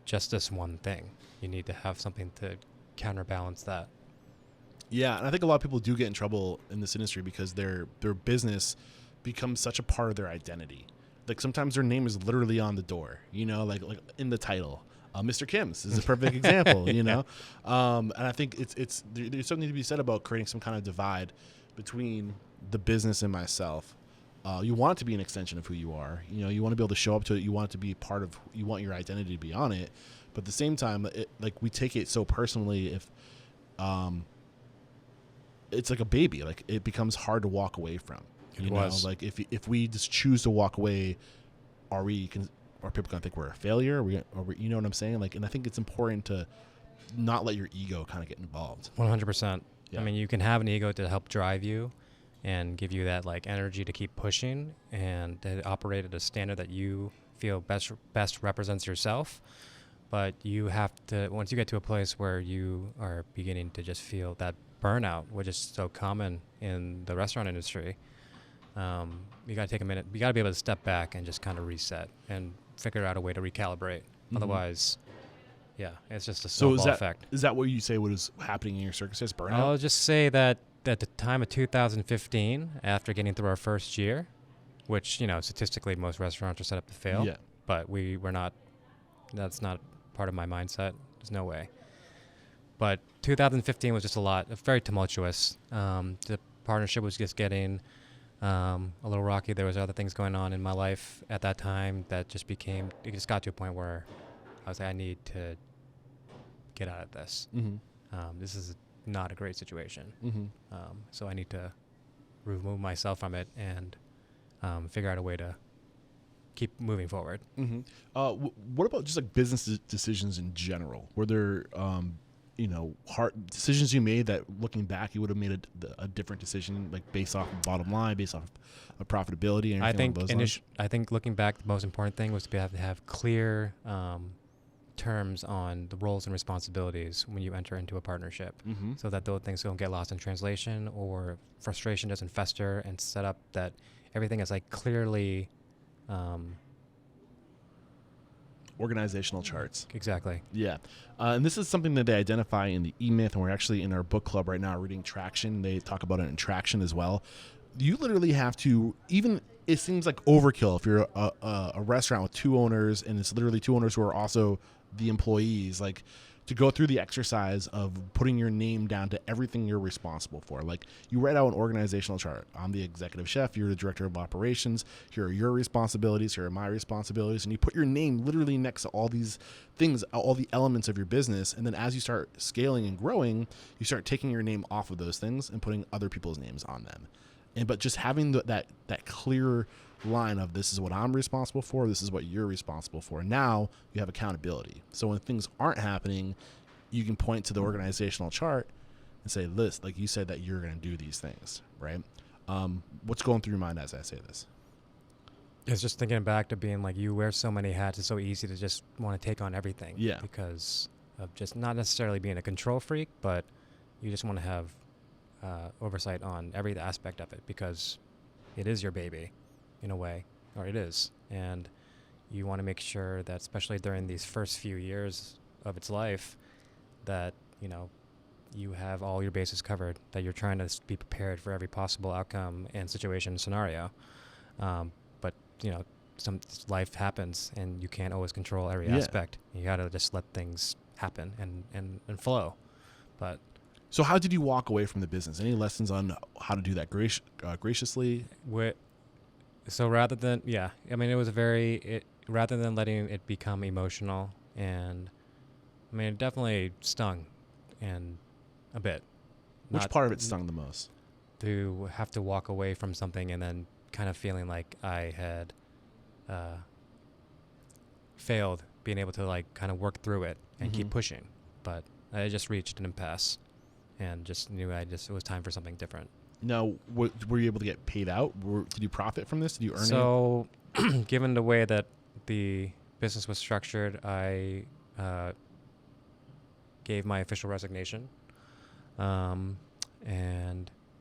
just this one thing. You need to have something to counterbalance that. Yeah, and I think a lot of people do get in trouble in this industry because their business becomes such a part of their identity. Like sometimes their name is literally on the door, like in the title. Mr. Kim's is a perfect example, and I think there's something to be said about creating some kind of divide between the business and myself. You want it to be an extension of who you are. You want to be able to show up to it. You want it to be part of. You want your identity to be on it. But at the same time, we take it so personally. If it's like a baby, like it becomes hard to walk away from. Like if we just choose to walk away, are people gonna think we're a failure? Are we, you know what I'm saying? Like, and I think it's important to not let your ego kind of get involved. 100%. Yeah. I mean, you can have an ego to help drive you and give you that like energy to keep pushing and to operate at a standard that you feel best represents yourself. But you have to, once you get to a place where you are beginning to just feel that burnout, which is so common in the restaurant industry, you got to take a minute. You got to be able to step back and just kind of reset and figure out a way to recalibrate. Mm-hmm. Otherwise, yeah, it's just a snowball effect. Is that what you say was happening in your circus? Burnout? I'll just say that at the time of 2015, after getting through our first year, which, statistically most restaurants are set up to fail, but we were not, that's not part of my mindset. There's no way. But 2015 was just very tumultuous. The partnership was just getting a little rocky. There was other things going on in my life at that time that it just got to a point where I was like, I need to get out of this. Mm-hmm. This is not a great situation. Mm-hmm. So I need to remove myself from it and figure out a way to keep moving forward. Mm-hmm. What about just like business decisions in general? Were there, hard decisions you made that looking back, you would have made a different decision, like based off of bottom line, based off of profitability and anything along those lines? I think looking back, the most important thing was to have clear terms on the roles and responsibilities when you enter into a partnership, mm-hmm. so that those things don't get lost in translation or frustration doesn't fester, and set up that everything is like clearly organizational charts. Exactly. Yeah. And this is something that they identify in the E-Myth, and we're actually in our book club right now reading Traction. They talk about it in Traction as well. You literally have to, even it seems like overkill if you're a restaurant with two owners and it's literally two owners who are also the employees, like to go through the exercise of putting your name down to everything you're responsible for. Like you write out an organizational chart. I'm the executive chef. You're the director of operations. Here are your responsibilities. Here are my responsibilities. And you put your name literally next to all these things, all the elements of your business. And then as you start scaling and growing, you start taking your name off of those things and putting other people's names on them. But just having that clear line of this is what I'm responsible for, this is what you're responsible for. Now you have accountability. So when things aren't happening, you can point to the organizational chart and say, "List, like you said that you're going to do these things," right? What's going through your mind as I say this? It's just thinking back to being like, you wear so many hats. It's so easy to just want to take on everything. Yeah. Because of just not necessarily being a control freak, but you just want to have oversight on every aspect of it, because it is your baby in a way, or it is. And you want to make sure that, especially during these first few years of its life, that, you have all your bases covered, that you're trying to be prepared for every possible outcome and situation scenario. But, life happens, and you can't always control every Yeah. aspect. You got to just let things happen and flow. But So how did you walk away from the business? Any lessons on how to do that graciously? so rather than it was rather than letting it become emotional, and I mean it definitely stung, and a bit. Which Not part of it stung the most? to have to walk away from something and then kind of feeling like I had failed being able to like kind of work through it and keep pushing. But I just reached an impasse and just knew it was time for something different. Now, were you able to get paid out? Did you profit from this? Did you earn it? So given the way that the business was structured, I gave my official resignation and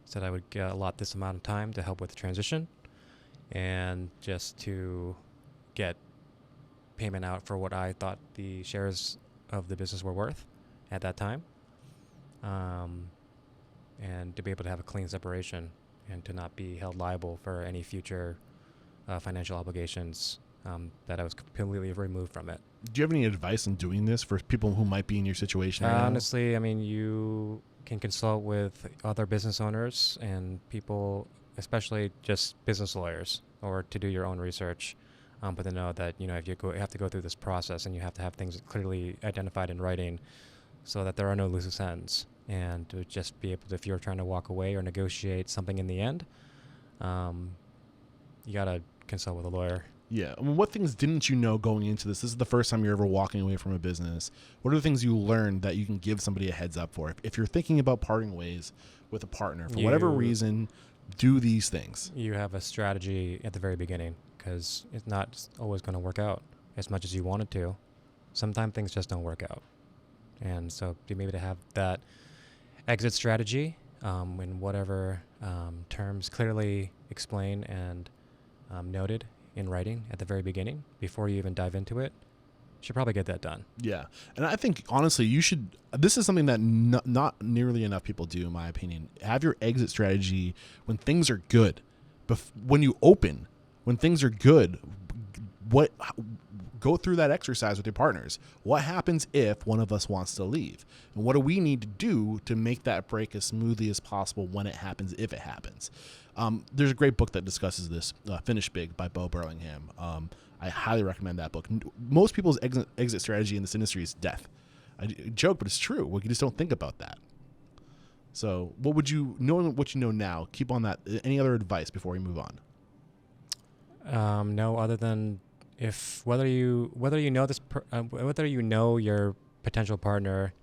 said I would allot this amount of time to help with the transition and just to get payment out for what I thought the shares of the business were worth at that time, and to be able to have a clean separation and to not be held liable for any future financial obligations that I was completely removed from it. Do you have any advice on doing this for people who might be in your situation right now? Honestly, I mean, you can consult with other business owners and people, especially just business lawyers, or to do your own research. But to know that, if you have to go through this process and you have to have things clearly identified in writing so that there are no loose ends. And to just be able to, if you're trying to walk away or negotiate something in the end, you got to consult with a lawyer. Yeah. I mean, what things didn't you know going into this? This is the first time you're ever walking away from a business. What are the things you learned that you can give somebody a heads up for? If you're thinking about parting ways with a partner, for whatever reason, do these things. You have a strategy at the very beginning, because it's not always going to work out as much as you want it to. Sometimes things just don't work out. And so to maybe to have that exit strategy in whatever terms clearly explained and noted in writing at the very beginning before you even dive into it, you should probably get that done. Yeah. And I think, honestly, you should. This is something that not nearly enough people do, in my opinion. Have your exit strategy when things are good. When you open, when things are good, go through that exercise with your partners. What happens if one of us wants to leave? And what do we need to do to make that break as smoothly as possible when it happens, if it happens? There's a great book that discusses this, Finish Big by Bo Burlingham. I highly recommend that book. Most people's exit strategy in this industry is death. I joke, but it's true. We just don't think about that. So what would you, knowing what you know now, keep on that. Any other advice before we move on? No, other than whether you know your potential partner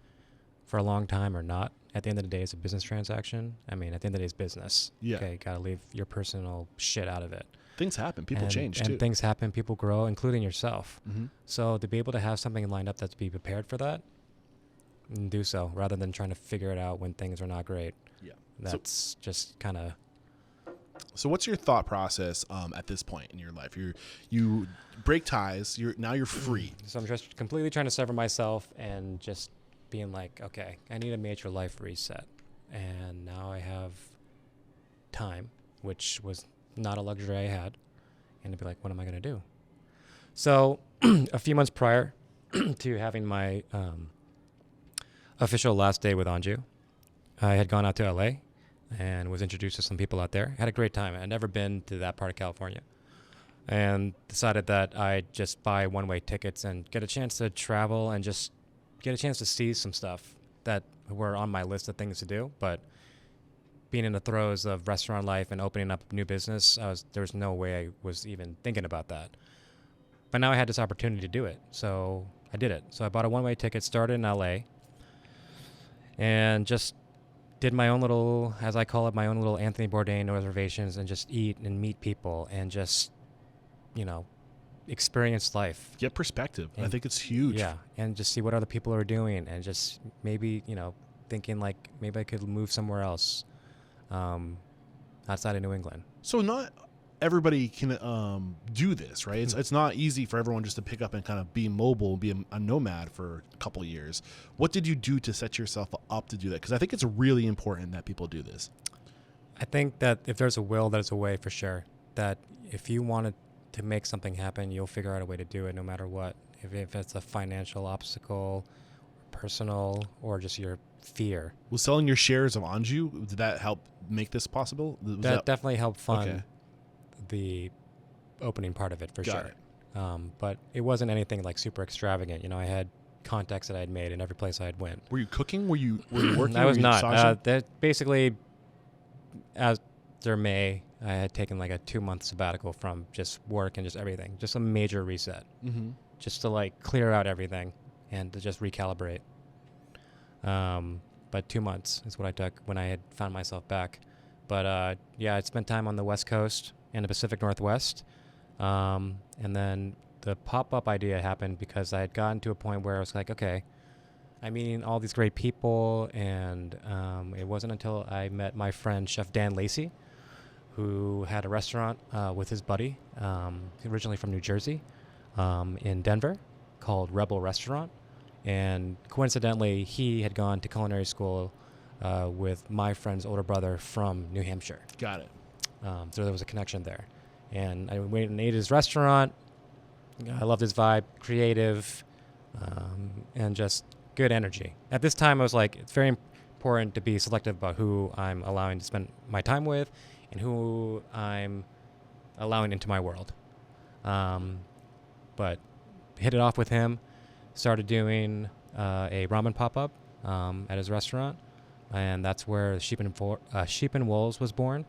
for a long time or not, at the end of the day, it's a business transaction. I mean, at the end of the day, it's business. Yeah. Okay, gotta leave your personal shit out of it. Things happen. People change too. And things happen. People grow, including yourself. Mm-hmm. So to be able to have something lined up, to be prepared for that, and do so rather than trying to figure it out when things are not great. Yeah. That's just kind of. So what's your thought process at this point in your life? You break ties. Now you're free. So I'm just completely trying to sever myself and just being like, okay, I need a major life reset. And now I have time, which was not a luxury I had. And to be like, what am I going to do? So a few months prior to having my official last day with Anju, I had gone out to LA and was introduced to some people out there. Had a great time. I'd never been to that part of California. And decided that I'd just buy one-way tickets and get a chance to travel and just get a chance to see some stuff that were on my list of things to do. But being in the throes of restaurant life and opening up new business, there was no way I was even thinking about that. But now I had this opportunity to do it. So I did it. So I bought a one-way ticket, started in LA, and just did my own little, as I call it, my own little Anthony Bourdain reservations, and just eat and meet people and just, experience life. Get perspective. I think it's huge. Yeah, and just see what other people are doing, and just maybe, thinking like maybe I could move somewhere else outside of New England. So not everybody can do this, right? It's not easy for everyone just to pick up and kind of be mobile, be a nomad for a couple of years. What did you do to set yourself up to do that? Because I think it's really important that people do this. I think that if there's a will, there's a way, for sure. That if you wanted to make something happen, you'll figure out a way to do it no matter what. If it's a financial obstacle, personal, or just your fear. Was selling your shares of Anju, did that help make this possible? That definitely helped fund Okay. the opening part of it for Got sure. it. But it wasn't anything like super extravagant. You know, I had contacts that I had made in every place I had went. Were you cooking? Were you working? I was Were you not. massaging? That basically, after May, I had taken like a 2-month sabbatical from just work and just everything, just a major reset, Mm-hmm. just to like clear out everything and to just recalibrate. But 2 months is what I took when I had found myself back. But yeah, I'd spent time on the West Coast and the Pacific Northwest. And then the pop-up idea happened because I had gotten to a point where I was like, okay, I'm meeting all these great people. And it wasn't until I met my friend, Chef Dan Lacey, who had a restaurant with his buddy, originally from New Jersey, in Denver, called Rebel Restaurant. And coincidentally, he had gone to culinary school with my friend's older brother from New Hampshire. Got it. So there was a connection there. And I went and ate at his restaurant. I loved his vibe, creative, and just good energy. At this time, I was like, it's very important to be selective about who I'm allowing to spend my time with and who I'm allowing into my world. But hit it off with him. Started doing a ramen pop-up at his restaurant, and that's where Sheep and Wolves was born.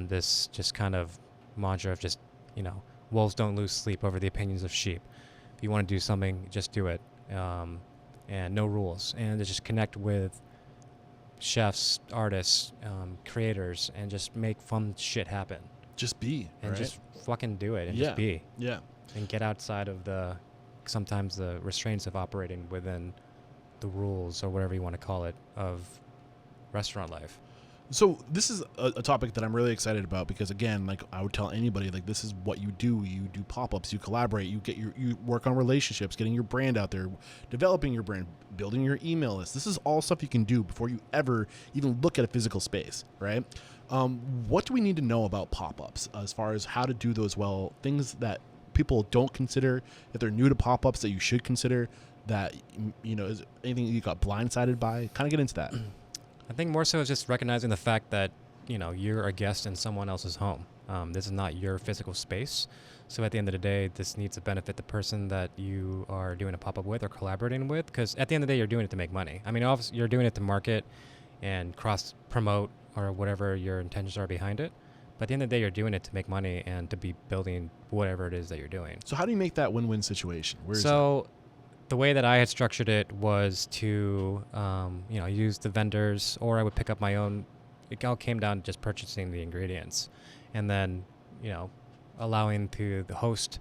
This just kind of mantra of just, you know, wolves don't lose sleep over the opinions of sheep. If you want to do something, just do it, and no rules. And to just connect with chefs, artists, creators, and just make fun shit happen. Just be. And right? just fucking do it and Yeah. just be. Yeah. And get outside of sometimes the restraints of operating within the rules or whatever you want to call it of restaurant life. So this is a topic that I'm really excited about because, again, like I would tell anybody, like this is what you do. You do pop-ups, you collaborate, you work on relationships, getting your brand out there, developing your brand, building your email list. This is all stuff you can do before you ever even look at a physical space, right? What do we need to know about pop-ups as far as how to do those well? Things that people don't consider, if they're new to pop-ups, that you should consider, that, you know, is anything you got blindsided by? Kind of get into that. I think more so is just recognizing the fact that, you know, you're a guest in someone else's home. This is not your physical space. So at the end of the day, this needs to benefit the person that you are doing a pop-up with or collaborating with, because at the end of the day, you're doing it to make money. I mean, obviously, you're doing it to market and cross-promote or whatever your intentions are behind it. But at the end of the day, you're doing it to make money and to be building whatever it is that you're doing. So how do you make that win-win situation? Where is So the way that I had structured it was to, you know, use the vendors, or I would pick up my own. It all came down to just purchasing the ingredients, and then, you know, allowing the host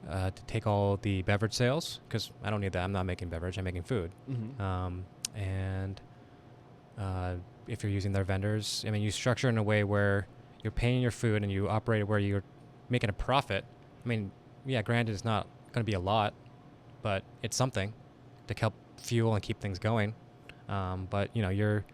to take all the beverage sales, because I don't need that. I'm not making beverage. I'm making food. Mm-hmm. And if you're using their vendors, I mean, you structure in a way where you're paying your food and you operate where you're making a profit. I mean, yeah, granted, it's not going to be a lot, but it's something to help fuel and keep things going. But, you know, you're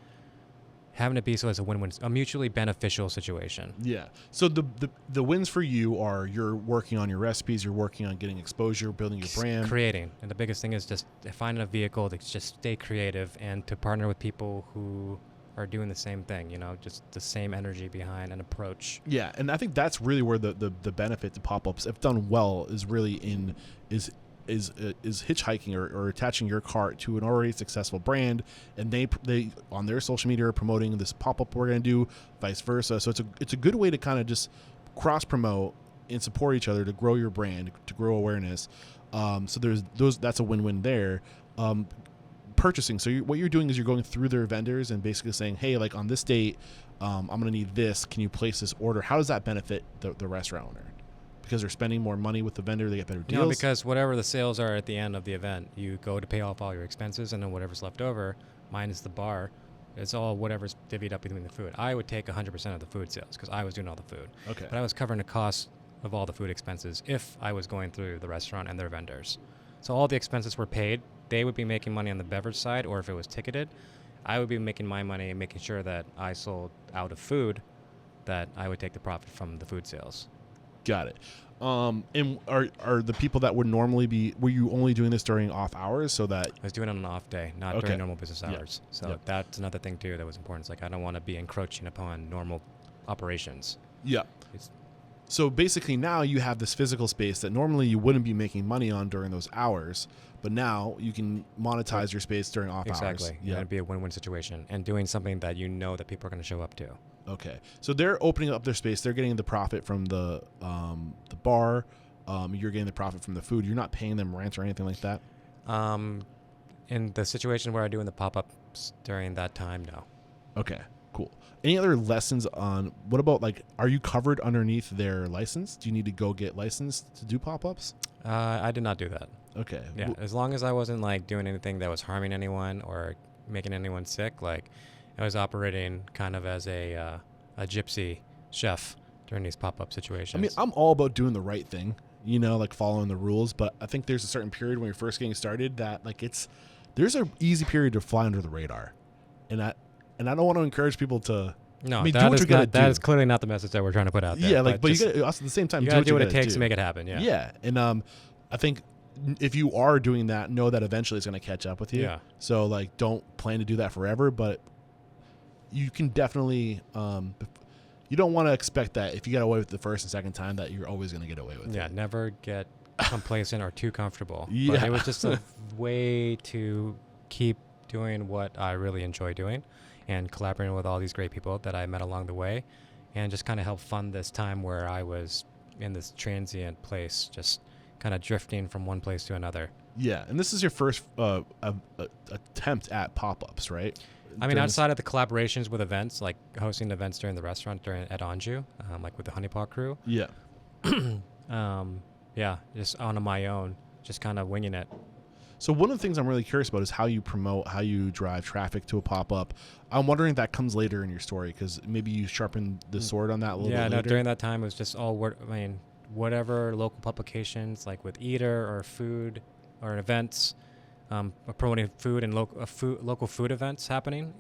having it be so it's a win-win, a mutually beneficial situation. Yeah. So the wins for you are you're working on your recipes, you're working on getting exposure, building your brand. Creating. And the biggest thing is just finding a vehicle to just stay creative and to partner with people who are doing the same thing, you know, just the same energy behind an approach. Yeah, and I think that's really where the benefit to pop-ups, if done well, is really is hitchhiking or attaching your cart to an already successful brand, and they on their social media are promoting this pop-up we're going to do, vice versa. So it's a good way to kind of just cross promote and support each other to grow your brand, to grow awareness. So that's a win-win there. Purchasing. So what you're doing is you're going through their vendors and basically saying, hey, like on this date, I'm going to need this. Can you place this order? How does that benefit the restaurant owner? Because they're spending more money with the vendor, they get better deals? No, because whatever the sales are at the end of the event, you go to pay off all your expenses, and then whatever's left over, minus the bar, it's all whatever's divvied up between the food. I would take 100% of the food sales because I was doing all the food. Okay. But I was covering the cost of all the food expenses if I was going through the restaurant and their vendors. So all the expenses were paid. They would be making money on the beverage side, or if it was ticketed, I would be making my money and making sure that I sold out of food, that I would take the profit from the food sales. Got it. And are the people that would normally be, were you only doing this during off hours so that? I was doing it on an off day, not Okay. during normal business Yeah. hours. So Yep. that's another thing too that was important. It's like I don't want to be encroaching upon normal operations. Yeah. It's, So basically now you have this physical space that normally you wouldn't be making money on during those hours, but now you can monetize your space during off hours. exactly. Yeah. It'd be a win-win situation and doing something that you know that people are going to show up to. Okay. So they're opening up their space. They're getting the profit from the bar. You're getting the profit from the food. You're not paying them rent or anything like that. In the situation where I'm doing the pop-ups during that time, no. Okay, cool. Any other lessons on what about like, are you covered underneath their license? Do you need to go get licensed to do pop-ups? I did not do that. Okay. Yeah, as long as I wasn't like doing anything that was harming anyone or making anyone sick, like I was operating kind of as a gypsy chef during these pop-up situations. I mean, I'm all about doing the right thing, you know, like following the rules, but I think there's a certain period when you're first getting started that like there's an easy period to fly under the radar. And I don't want to encourage people to no, I mean, do that what is you gotta not, that do. is clearly not the message that we're trying to put out there. Yeah, like, but you just- got also at the same time, you gotta do what it gotta takes do. to make it happen. Yeah. Yeah, and I think if you are doing that, know that eventually it's going to catch up with you. Yeah. So like, don't plan to do that forever, but you can definitely. You don't want to expect that if you get away with the first and second time that you're always going to get away with Yeah, it. never get complacent or too comfortable. Yeah. But it was just a way to keep doing what I really enjoy doing and collaborating with all these great people that I met along the way and just kind of help fund this time where I was in this transient place, just kind of drifting from one place to another. Yeah, and this is your first attempt at pop-ups, right? I mean, During outside of the collaborations with events, like hosting events during the restaurant at Anju, like with the Honeypot crew, Yeah. yeah, just on my own, just kind of winging it. So one of the things I'm really curious about is how you promote, how you drive traffic to a pop-up. I'm wondering if that comes later in your story because maybe you sharpen the sword on that a little bit later. No, during that time it was just all whatever local publications like with Eater or food or events, promoting food and local food events happening,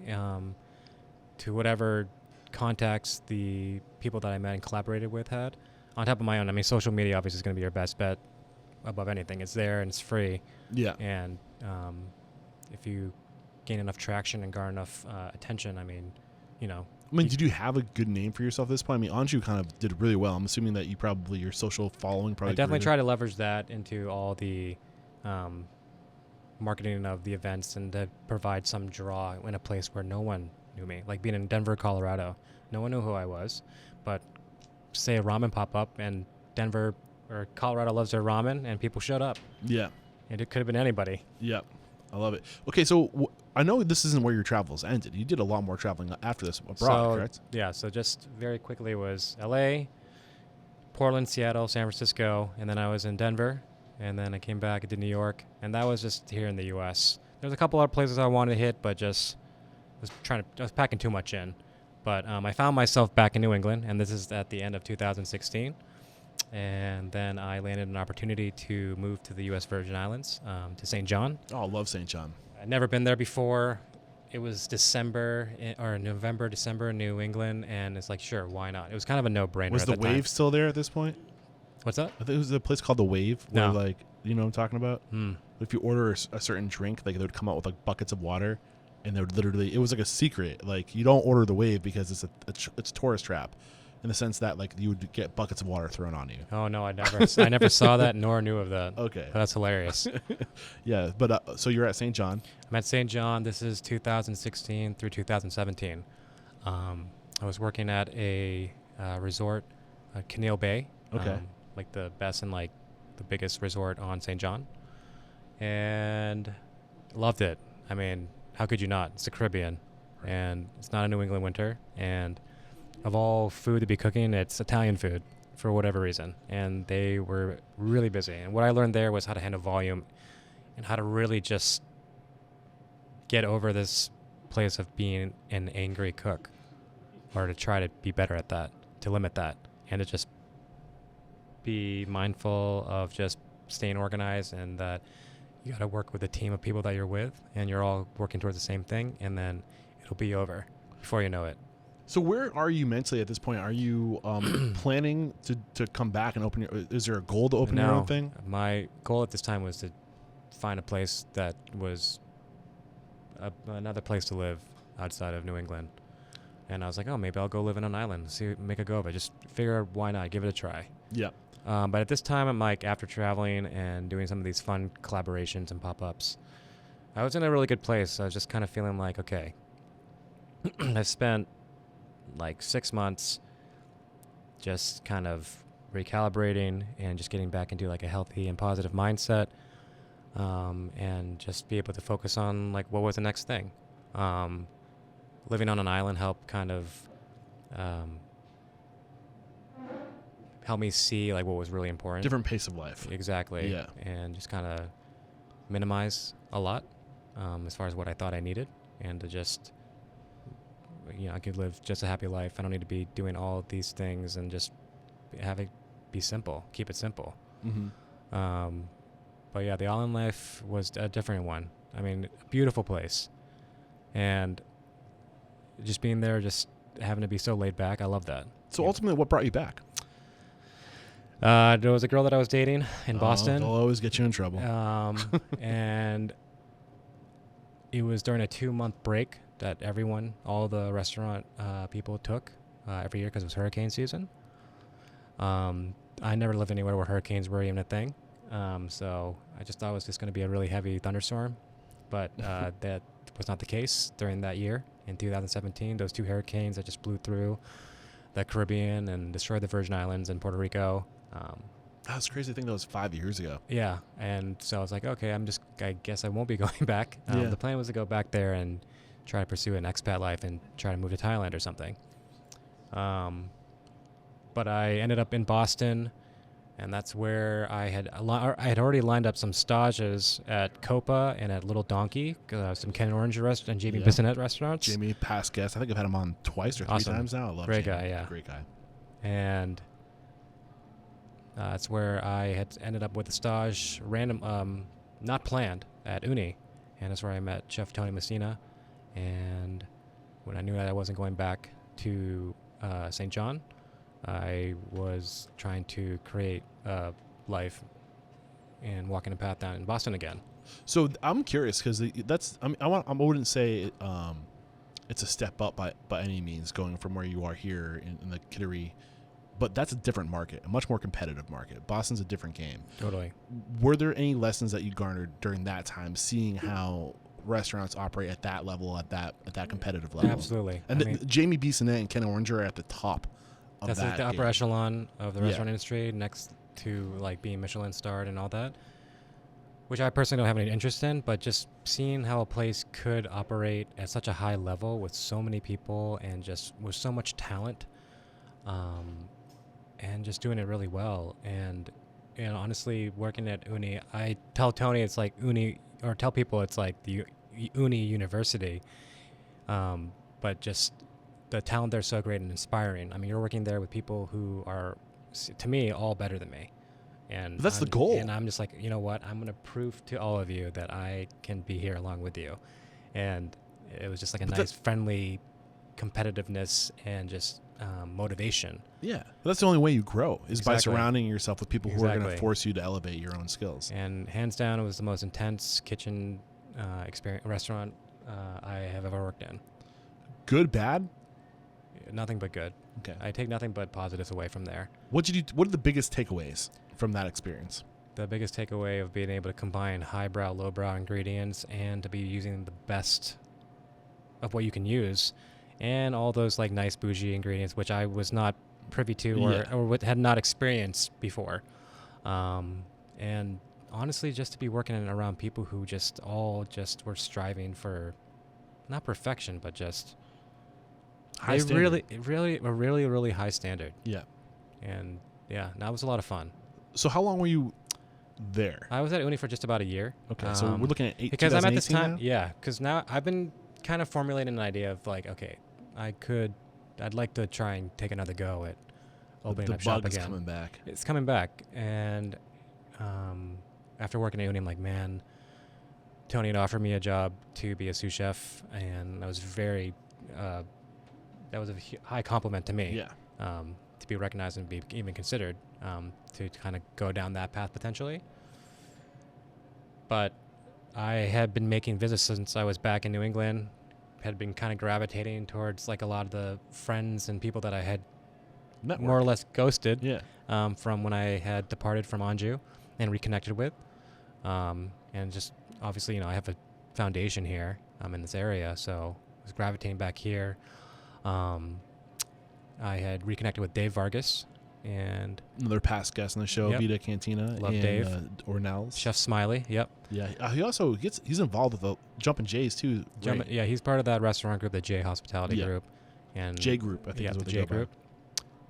to whatever contacts the people that I met and collaborated with had. On top of my own, I mean, social media obviously is going to be your best bet above anything. It's there and it's free. Yeah. And if you gain enough traction and garner enough attention, I mean, you know. I mean, did you have a good name for yourself at this point? I mean, Anju kind of did really well. I'm assuming that your social following probably. I definitely grew. try to leverage that into all the marketing of the events and to provide some draw in a place where no one knew me. Like being in Denver, Colorado, no one knew who I was, but say a ramen pop up and Denver or Colorado loves their ramen and people showed up. Yeah. And it could have been anybody. Yeah. I love it. Okay, so I know this isn't where your travels ended. You did a lot more traveling after this abroad, correct? Yeah, so just very quickly it was LA, Portland, Seattle, San Francisco, and then I was in Denver, and then I came back to New York, and that was just here in the US. There's a couple other places I wanted to hit, but just I was packing too much in. But I found myself back in New England, and this is at the end of 2016. And then I landed an opportunity to move to the U.S. Virgin Islands, to St. John. Oh, I love St. John. I'd never been there before. It was November, December in New England, and it's like, sure, why not? It was kind of a no-brainer. Was at the the time. Wave still there at this point? What's that? I think it was a place called the Wave where, No. like, you know what I'm talking about? Mm. If you order a certain drink, like, they would come out with, like, buckets of water, and they would literally, it was like a secret. Like, you don't order the Wave because it's a tourist trap in the sense that, like, you would get buckets of water thrown on you. Oh, no, I never saw that nor knew of that. Okay. But that's hilarious. Yeah, but so you're at St. John. I'm at St. John. This is 2016 through 2017. I was working at a resort, Canal Bay. Okay. Like the best and like the biggest resort on St. John. And loved it. I mean, how could you not? It's the Caribbean. And it's not a New England winter. And of all food to be cooking, it's Italian food for whatever reason. And they were really busy. And what I learned there was how to handle volume and how to really just get over this place of being an angry cook, or to try to be better at that, to limit that, and to just be mindful of just staying organized, and that you got to work with a team of people that you're with, and you're all working towards the same thing, and then it'll be over before you know it. So where are you mentally at this point? Are you planning to come back and open your? Is there a goal to open your own thing? My goal at this time was to find a place that was another place to live outside of New England. And I was like, oh, maybe I'll go live in an island, make a go of it. Just figure out why not, give it a try. Yeah. But at this time, I'm like, after traveling and doing some of these fun collaborations and pop-ups, I was in a really good place. I was just kind of feeling like, okay, I've spent like 6 months just kind of recalibrating and just getting back into like a healthy and positive mindset, and just be able to focus on like what was the next thing. Living on an island helped kind of help me see like what was really important. Different pace of life. Exactly. Yeah. And just kind of minimize a lot as far as what I thought I needed, and to just, I could live just a happy life. I don't need to be doing all of these things, and just have it be simple. Keep it simple. Mm-hmm. But yeah, the island life was a different one. I mean, a beautiful place. And just being there, just having to be so laid back, I love that. So ultimately, what brought you back? There was a girl that I was dating in Boston. They'll always get you in trouble. And it was during a 2-month break that all the restaurant people took every year because it was hurricane season. I never lived anywhere where hurricanes were even a thing. So I just thought it was just going to be a really heavy thunderstorm. But that was not the case during that year. In 2017, those 2 hurricanes that just blew through the Caribbean and destroyed the Virgin Islands and Puerto Rico. That's crazy to think that was 5 years ago. Yeah. And so I was like, okay, I guess I won't be going back. The plan was to go back there and try to pursue an expat life and try to move to Thailand or something. But I ended up in Boston, and that's where I had already lined up some stages at Copa and at Little Donkey, some Ken Orange and Jamie Bissonette restaurants. Jamie, past guest. I think I've had him on twice or 3 times now. I love Great Jamie. guy, yeah. Great guy. And that's where I had ended up with a stage, not planned, at Uni. And that's where I met Chef Tony Messina. And when I knew that I wasn't going back to St. John, I was trying to create a life and walking a path down in Boston again. So I'm curious because I wouldn't say it's a step up by any means going from where you are here in the Kittery, but that's a different market, a much more competitive market. Boston's a different game. Totally. Were there any lessons that you garnered during that time, seeing how restaurants operate at that level, at that competitive level? Absolutely. And Jamie Bissonette and Ken Orange are at the top. That's like the upper echelon of the restaurant industry, next to like being Michelin starred and all that, which I personally don't have any interest in, but just seeing how a place could operate at such a high level with so many people and just with so much talent, and just doing it really well. And honestly, working at Uni, I tell Tony it's like Uni, or tell people it's like the Uni University, but just the talent there is so great and inspiring. I mean, you're working there with people who are, to me, all better than me. And that's the goal. And I'm just like, you know what? I'm going to prove to all of you that I can be here along with you. And it was just like a nice, friendly competitiveness and just motivation. Yeah. That's the only way you grow is by surrounding yourself with people who are going to force you to elevate your own skills. And hands down, it was the most intense kitchen restaurant I have ever worked in. Good, bad? Nothing but good. Okay. I take nothing but positives away from there. What are the biggest takeaways from that experience? The biggest takeaway of being able to combine highbrow, lowbrow ingredients and to be using the best of what you can use, and all those like nice bougie ingredients, which I was not privy to or had not experienced before. And honestly, just to be working around people who just were striving for not perfection, but just high standard. really high standard. Yeah. And yeah, that was a lot of fun. So how long were you there? I was at Uni for just about a year. Okay, so we're looking at because I'm at this time. Now? Yeah, because now I've been kind of formulating an idea of like, okay, I'd like to try and take another go at opening up shop again. The bug is coming back. It's coming back, and after working at Uni, I'm like, man, Tony had offered me a job to be a sous chef, and I was very was a high compliment to me. Yeah. To be recognized and be even considered to kind of go down that path potentially. But I had been making visits since I was back in New England. Had been kind of gravitating towards like a lot of the friends and people that I had more or less ghosted. Yeah. From when I had departed from Anju and reconnected with. And just obviously, I have a foundation here in this area, so I was gravitating back here. I had reconnected with Dave Vargas and another past guest on the show, Yep. Vita Cantina. Love and, Dave. Ornell's. Chef Smiley. Yep. Yeah. He's involved with the Jumpin' Jays too. Right? Yeah, he's part of that restaurant group, the J Hospitality Yeah. Group. And J Group, I think is what the they J go by. Group.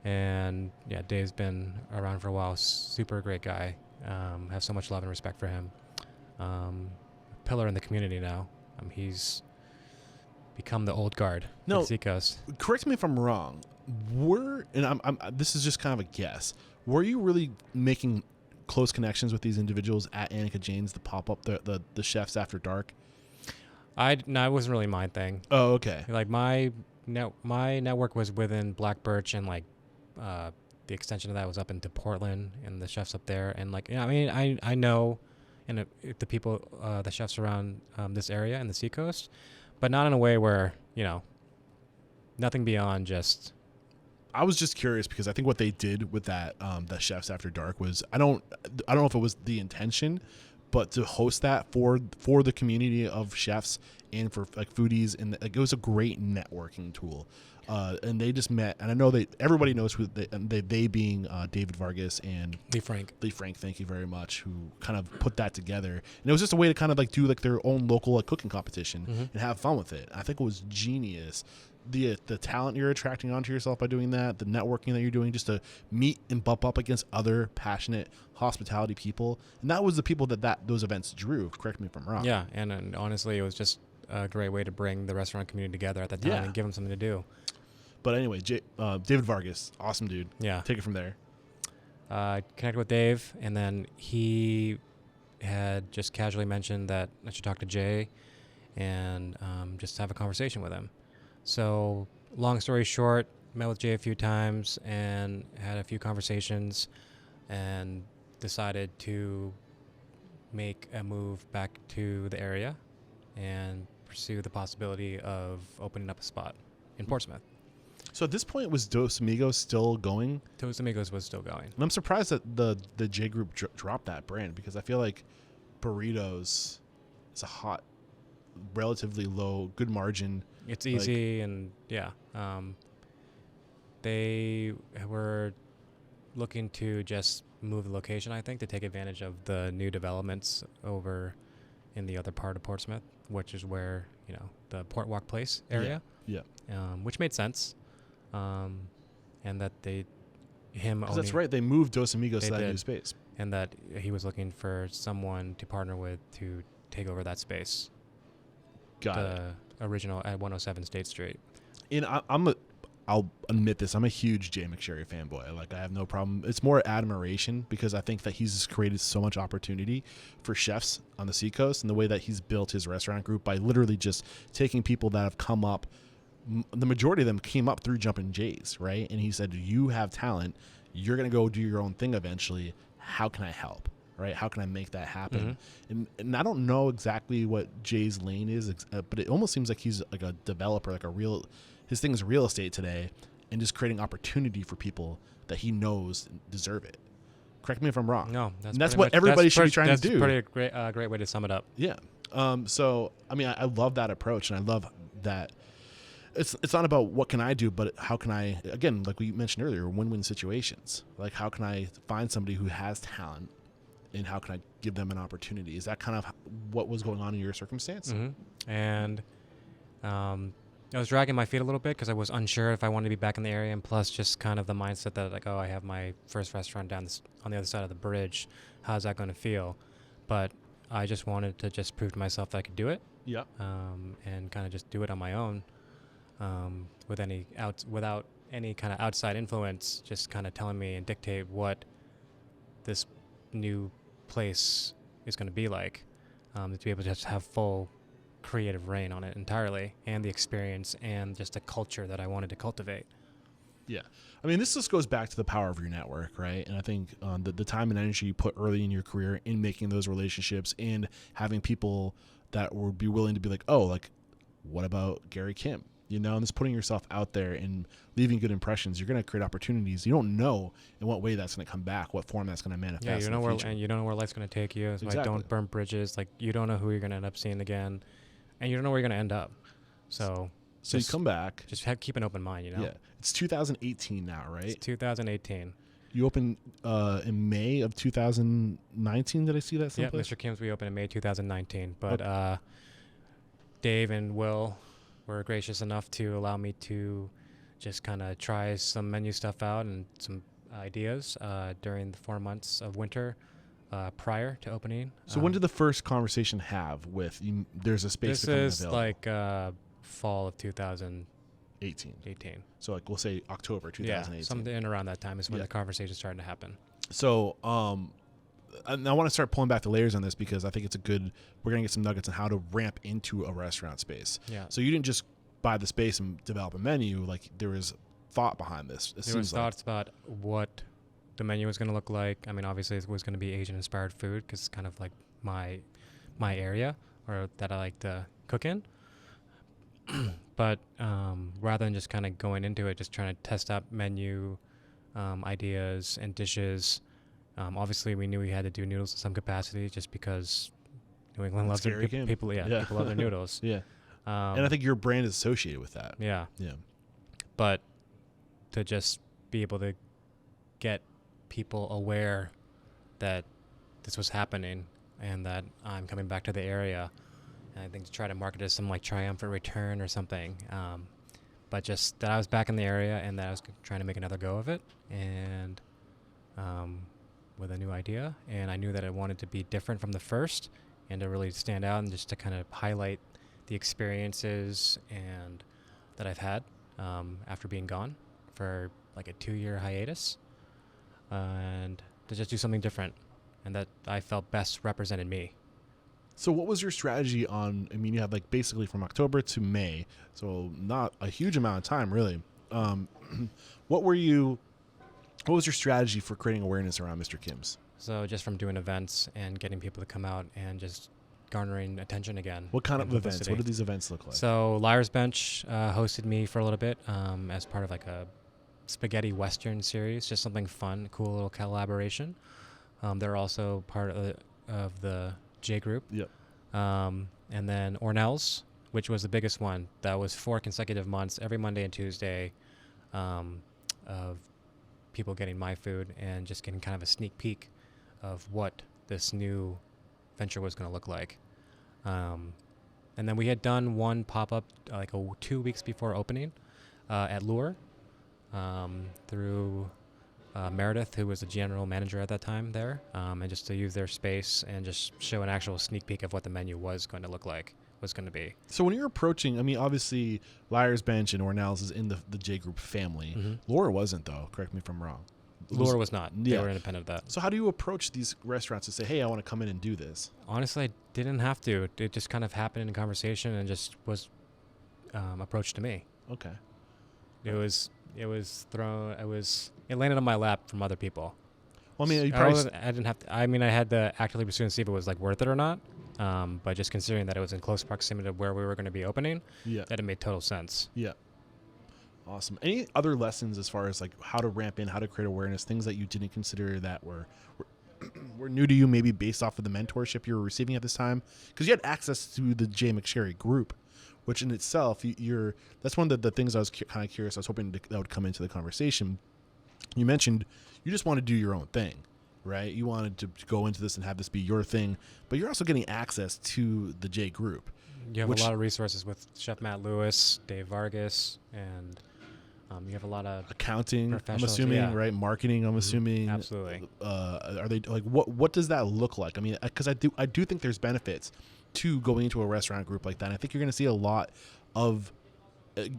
And yeah, Dave's been around for a while. Super great guy. Have so much love and respect for him. Pillar in the community now. He's become the old guard No. for the Seacoast. Correct me if I'm wrong. This is just kind of a guess. Were you really making close connections with these individuals at Annika Jane's to pop up the chefs after dark? It wasn't really my thing. Oh, okay. Like my network was within Black Birch, and like the extension of that was up into Portland and the chefs up there. And like, I know, and the people, the chefs around this area and the Seacoast, but not in a way where nothing beyond just. I was just curious because I think what they did with that the chefs after dark was I don't know if it was the intention, but to host that for the community of chefs and for like foodies, and it was a great networking tool. And they just met, and I know everybody knows who they being David Vargas and Lee Frank. Thank you very much, who kind of put that together. And it was just a way to kind of like do like their own local like cooking competition and have fun with it. I think it was genius. The talent you're attracting onto yourself by doing that, the networking that you're doing just to meet and bump up against other passionate hospitality people. And that was the people that those events drew. Correct me if I'm wrong. Yeah, and honestly, it was just a great way to bring the restaurant community together at that time and give them something to do. But anyway, David Vargas, awesome dude. Yeah. Take it from there. Connected with Dave, and then he had just casually mentioned that I should talk to Jay and just have a conversation with him. So, long story short, met with Jay a few times and had a few conversations and decided to make a move back to the area and pursue the possibility of opening up a spot in Portsmouth. So at this point, was Dos Amigos still going? Dos Amigos was still going. And I'm surprised that the J Group dropped that brand, because I feel like burritos is a hot, relatively low, good margin. It's easy, and yeah. They were looking to just move the location, I think, to take advantage of the new developments over in the other part of Portsmouth, which is where, the Port Walk Place area. Yeah. Which made sense. And that Because that's right, they moved Dos Amigos to that new space. And that he was looking for someone to partner with to take over that space. Got it. Original at 107 State Street. And I'll admit this, I'm a huge Jay McSherry fanboy. Like, I have no problem. It's more admiration, because I think that he's just created so much opportunity for chefs on the Seacoast, and the way that he's built his restaurant group by literally just taking people that have come up. The majority of them came up through Jumpin' Jays, right? And he said, you have talent. You're going to go do your own thing eventually. How can I help? Right? How can I make that happen? And I don't know exactly what Jay's lane is, but it almost seems like he's like a developer, like his thing is real estate today, and just creating opportunity for people that he knows deserve it. Correct me if I'm wrong. No, that's what everybody should be trying to do. That's pretty great way to sum it up. Yeah. So, I mean, I love that approach, and I love that it's not about what can I do, but how can I, again, like we mentioned earlier, win-win situations. Like, how can I find somebody who has talent, and how can I give them an opportunity? Is that kind of what was going on in your circumstance? And I was dragging my feet a little bit because I was unsure if I wanted to be back in the area, and plus just kind of the mindset that, like, I have my first restaurant down on the other side of the bridge. How's that going to feel? But I just wanted to just prove to myself that I could do it. Yeah. And kind of just do it on my own, without any kind of outside influence, just kind of telling me and dictate what this new place is going to be like, to be able to just have full creative reign on it entirely, and the experience and just the culture that I wanted to cultivate. Yeah. I mean, this just goes back to the power of your network, right? And I think the time and energy you put early in your career in making those relationships and having people that would be willing to be like, oh, like, what about Gary Kim? You know, and just putting yourself out there and leaving good impressions, you're going to create opportunities. You don't know in what way that's going to come back, what form that's going to manifest. Yeah, you don't know and you don't know where life's going to take you. So Exactly. don't burn bridges. Like, you don't know who you're going to end up seeing again, and you don't know where you're going to end up. So you come back. Just keep an open mind, you know? Yeah. It's 2018 now, right? It's 2018. You opened in May of 2019. Did I see that someplace? Yeah, Mr. Kim's we opened in May 2019. But Dave and Will were gracious enough to allow me to just kind of try some menu stuff out and some ideas during the 4 months of winter prior to opening. So when did the first conversation have with you, there's a space This becoming is available? like fall of 2018. So like we'll say October 2018. Yeah, something around that time is when Yeah. the conversation started to happen. So and I want to start pulling back the layers on this because I think it's we're going to get some nuggets on how to ramp into a restaurant space. Yeah. So you didn't just buy the space and develop a menu. Like there was thought behind this. There was thoughts about what the menu was going to look like. I mean, obviously it was going to be Asian-inspired food because it's kind of like my area or that I like to cook in. But rather than just kind of going into it, just trying to test out menu ideas and dishes. Obviously, we knew we had to do noodles in some capacity, just because New England loves their people. Yeah, people love their noodles. Yeah, and I think your brand is associated with that. Yeah, yeah. But to just be able to get people aware that this was happening and that I'm coming back to the area. And I think to try to market it as some like triumphant return or something. But just that I was back in the area and that I was trying to make another go of it and with a new idea. And I knew that I wanted to be different from the first and to really stand out and just to kind of highlight the experiences and that I've had after being gone for like a 2-year hiatus and to just do something different and that I felt best represented me. So what was your strategy on, I mean, you had like basically from October to May, so not a huge amount of time really. What was your strategy for creating awareness around Mr. Kim's? So just from doing events and getting people to come out and just garnering attention again. What kind of events? What did these events look like? So Liar's Bench hosted me for a little bit as part of like a spaghetti western series, just something fun, cool little collaboration. They're also part of the J group. Yep. And then Ornell's, which was the biggest one. That was 4 consecutive months, every Monday and Tuesday, of people getting my food and just getting kind of a sneak peek of what this new venture was going to look like. And then we had done one pop-up like 2 weeks before opening at Lure through Meredith, who was the general manager at that time there, and just to use their space and just show an actual sneak peek of what the menu was going to look like, was going to be. So when you're approaching, I mean, obviously Liar's Bench and Ornell's is in the J Group family. Mm-hmm. Lure wasn't, though. Correct me if I'm wrong. Lure was not. Yeah. They were independent of that. So how do you approach these restaurants to say, hey, I want to come in and do this? Honestly, I didn't have to. It just kind of happened in conversation and just was approached to me. Okay. It landed on my lap from other people. Well, I mean, I didn't have to. I mean, I had to actively pursue and see if it was like worth it or not. But just considering that it was in close proximity to where we were going to be opening, that it made total sense. Yeah. Awesome. Any other lessons as far as like how to ramp in, how to create awareness, things that you didn't consider that were new to you, maybe based off of the mentorship you were receiving at this time? Because you had access to the Jay McSherry group, which in itself, that's one of the things I was kind of curious. I was hoping that would come into the conversation. You mentioned you just want to do your own thing, right? You wanted to go into this and have this be your thing, but you're also getting access to the J group. You have a lot of resources with Chef Matt Lewis, Dave Vargas, and you have a lot of accounting, I'm assuming, right? Marketing, I'm assuming. Absolutely. Are they like what does that look like? I mean, because I do think there's benefits to going into a restaurant group like that. And I think you're going to see a lot of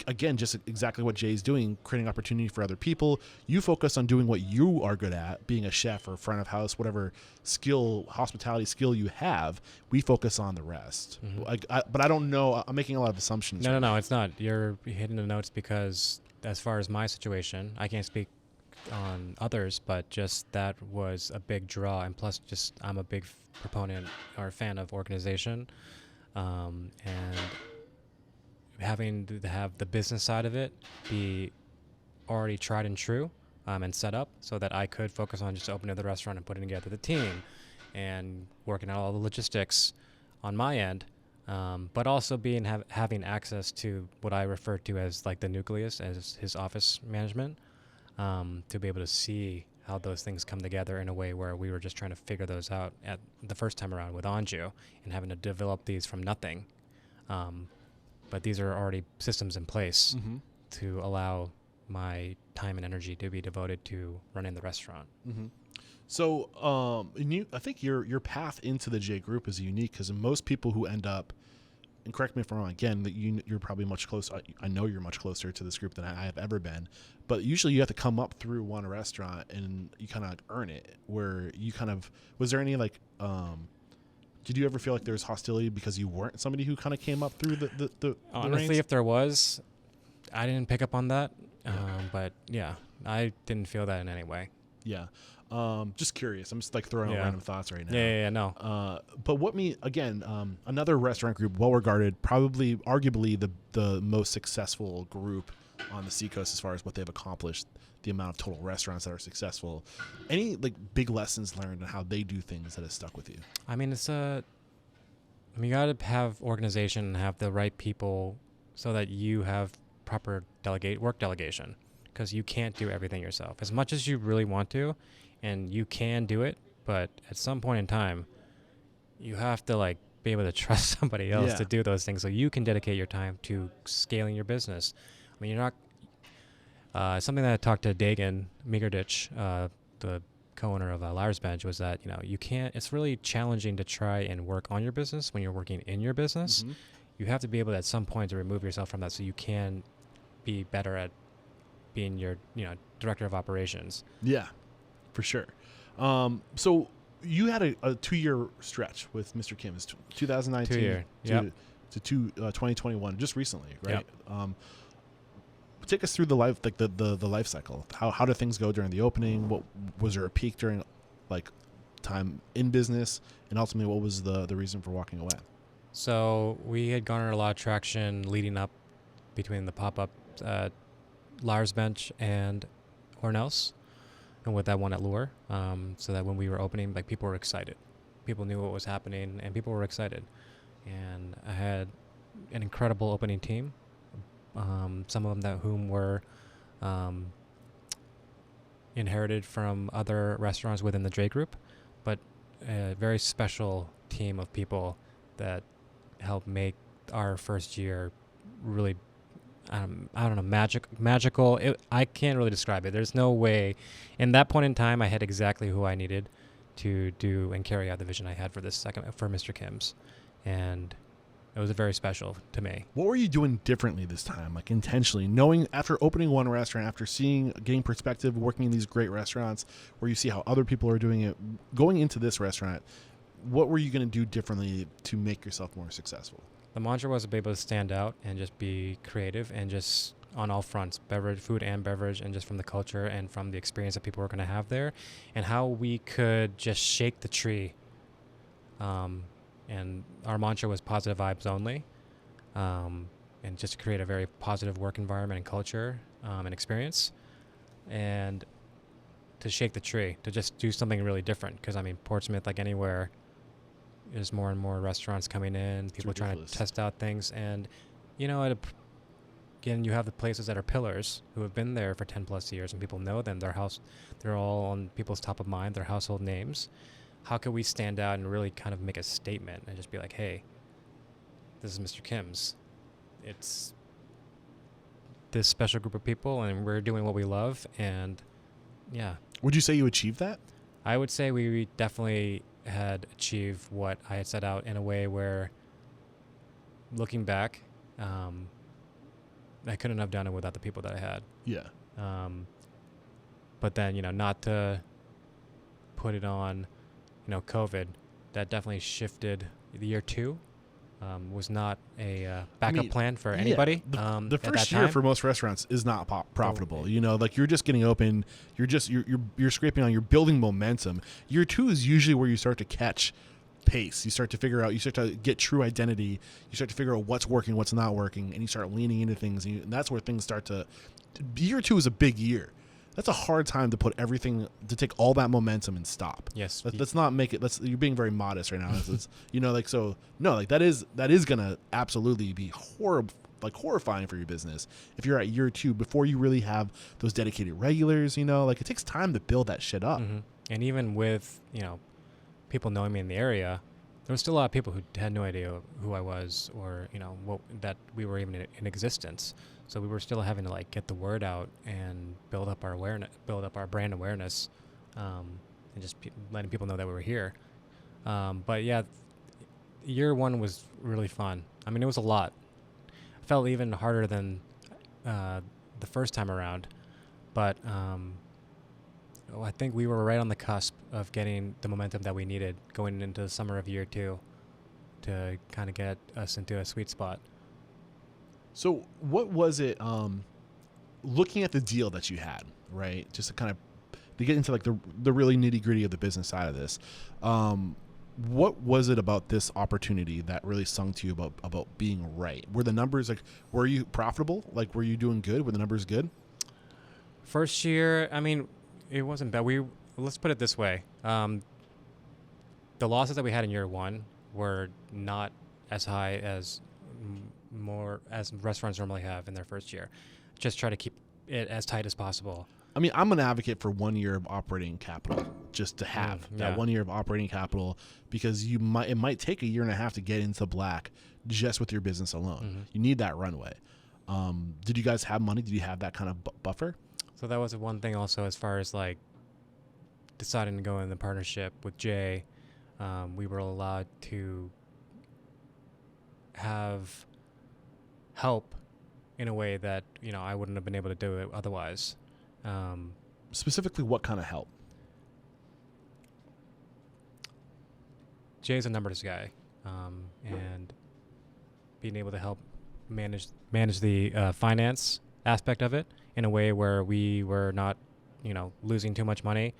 again, just exactly what Jay's doing, creating opportunity for other people. You focus on doing what you are good at, being a chef or front of house, whatever skill, hospitality skill you have. We focus on the rest. But I don't know. I'm making a lot of assumptions. No, it's not. You're hitting the notes because as far as my situation, I can't speak on others, but just that was a big draw. And plus, just I'm a big proponent or fan of organization, and having to have the business side of it be already tried and true, and set up so that I could focus on just opening the restaurant and putting together the team and working out all the logistics on my end, but also having access to what I refer to as like the nucleus, as his office management, to be able to see how those things come together in a way where we were just trying to figure those out at the first time around with Anju and having to develop these from nothing. But these are already systems in place to allow my time and energy to be devoted to running the restaurant. So, I think your path into the J group is unique because most people who end up, and correct me if I'm wrong, again, that you're probably much closer. I know you're much closer to this group than I have ever been, but usually you have to come up through one restaurant and you kind of earn it. Where you was there any like, did you ever feel like there was hostility because you weren't somebody who kind of came up through the honestly, ranks? If there was, I didn't pick up on that. But yeah, I didn't feel that in any way. Yeah. Just curious. I'm just like throwing out random thoughts right now. Yeah, no. But another restaurant group, well regarded, probably arguably the most successful group on the Seacoast as far as what they've accomplished, the amount of total restaurants that are successful. Any like big lessons learned on how they do things that has stuck with you? I mean, you got to have organization and have the right people so that you have proper work delegation, because you can't do everything yourself as much as you really want to, and you can do it, but at some point in time you have to like be able to trust somebody else to do those things so you can dedicate your time to scaling your business. I mean, you're not something that I talked to Dagan Migerdich, the co-owner of Liar's Bench, was that you can't, it's really challenging to try and work on your business when you're working in your business. You have to be able at some point to remove yourself from that so you can be better at being your director of operations. Yeah, for sure. So you had a 2-year stretch with Mr. Kim's, 2019 to 2021, just recently, right? Yep. Take us through the life, like the life cycle. How did things go during the opening? What was there a peak during like time in business, and ultimately what was the reason for walking away? So we had garnered a lot of traction leading up between the pop-up Liar's Bench and Hornell's, and with that one at Lure, so that when we were opening, like, people were excited. People knew what was happening, and people were excited. And I had an incredible opening team. Some of them whom were inherited from other restaurants within the J Group, but a very special team of people that helped make our first year really, I don't know, magical. I can't really describe it. There's no way. In that point in time, I had exactly who I needed to do and carry out the vision I had for Mr. Kim's, and it was very special to me. What were you doing differently this time, like intentionally, knowing after opening one restaurant, after getting perspective, working in these great restaurants where you see how other people are doing it, going into this restaurant, what were you going to do differently to make yourself more successful? The mantra was to be able to stand out and just be creative, and just on all fronts, food and beverage, and just from the culture and from the experience that people were going to have there, and how we could just shake the tree. And our mantra was positive vibes only, and just to create a very positive work environment and culture and experience, and to shake the tree, to just do something really different. Because, I mean, Portsmouth, like anywhere, there's more and more restaurants coming in, people trying to test out things. And, again, you have the places that are pillars who have been there for 10 plus years, and people know them. They're all on people's top of mind, their household names. How can we stand out and really kind of make a statement and just be like, hey, this is Mr. Kim's. It's this special group of people, and we're doing what we love. And yeah. Would you say you achieved that? I would say we definitely had achieved what I had set out in a way where, looking back, I couldn't have done it without the people that I had. Yeah. But then, not to put it on, COVID, that definitely shifted. The year 2 was not a backup plan for anybody. The first year for most restaurants is not profitable. Like you're just getting open. You're scraping on. You're building momentum. Year 2 is usually where you start to catch pace. You start to figure out. You start to get true identity. You start to figure out what's working, what's not working, and you start leaning into things. And that's where things start to. Year 2 is a big year. That's a hard time to put everything, to take all that momentum and stop. Yes. Let's not make it. You're being very modest right now. That is gonna absolutely be horrifying for your business if you're at year 2 before you really have those dedicated regulars. It takes time to build that shit up. Mm-hmm. And even with people knowing me in the area, there was still a lot of people who had no idea who I was or that we were even in existence. So we were still having to get the word out and build up our awareness, build up our brand awareness, and just letting people know that we were here. But yeah, year 1 was really fun. I mean, it was a lot. It felt even harder than the first time around, but I think we were right on the cusp of getting the momentum that we needed going into the summer of year 2 to kind of get us into a sweet spot. So what was it, looking at the deal that you had, right? Just to kind of to get into the really nitty gritty of the business side of this. What was it about this opportunity that really sung to you about being right? Were the numbers were you profitable? Were you doing good? Were the numbers good? First year, I mean, it wasn't bad. Let's put it this way. The losses that we had in year 1 were not as high as restaurants normally have in their first year. Just try to keep it as tight as possible. I mean, I'm an advocate for 1 year of operating capital, just to have that 1 year of operating capital, because it might take a year and a half to get into black just with your business alone. Mm-hmm. You need that runway. Did you guys have money? Did you have that kind of buffer? So that was one thing also, as far as deciding to go in the partnership with Jay. We were allowed to have help in a way that I wouldn't have been able to do it otherwise. Specifically, what kind of help? Jay's a numbers guy, and being able to help manage the finance aspect of it in a way where we were not losing too much money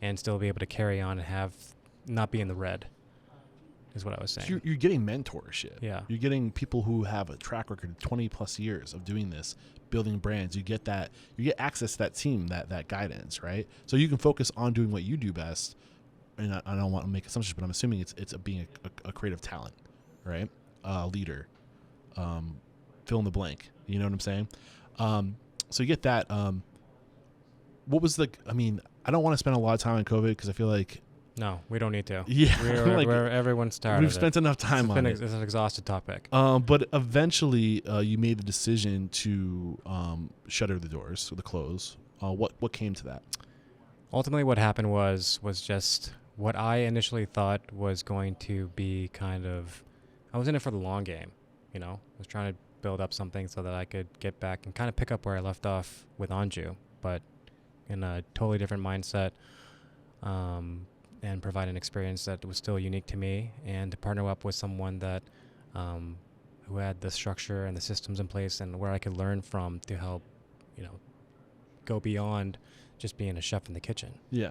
and still be able to carry on and not be in the red, is what I was saying. So you're getting mentorship. Yeah. You're getting people who have a track record of 20 plus years of doing this, building brands. You get access to that team, that guidance, right? So you can focus on doing what you do best. And I don't want to make assumptions, but I'm assuming it's being a creative talent, right? Leader, fill in the blank. You know what I'm saying? So you get that. What was I don't want to spend a lot of time on COVID because I feel like. No, we don't need to. Yeah. Everyone's tired of it. We've spent enough time on it. It's an exhausted topic. But eventually you made the decision to shutter the doors, or the close. What came to that? Ultimately, what happened was just what I initially thought was going to be I was in it for the long game. I was trying to build up something so that I could get back and kind of pick up where I left off with Anju, but in a totally different mindset. And provide an experience that was still unique to me, and to partner up with someone that who had the structure and the systems in place and where I could learn from to help, go beyond just being a chef in the kitchen. Yeah.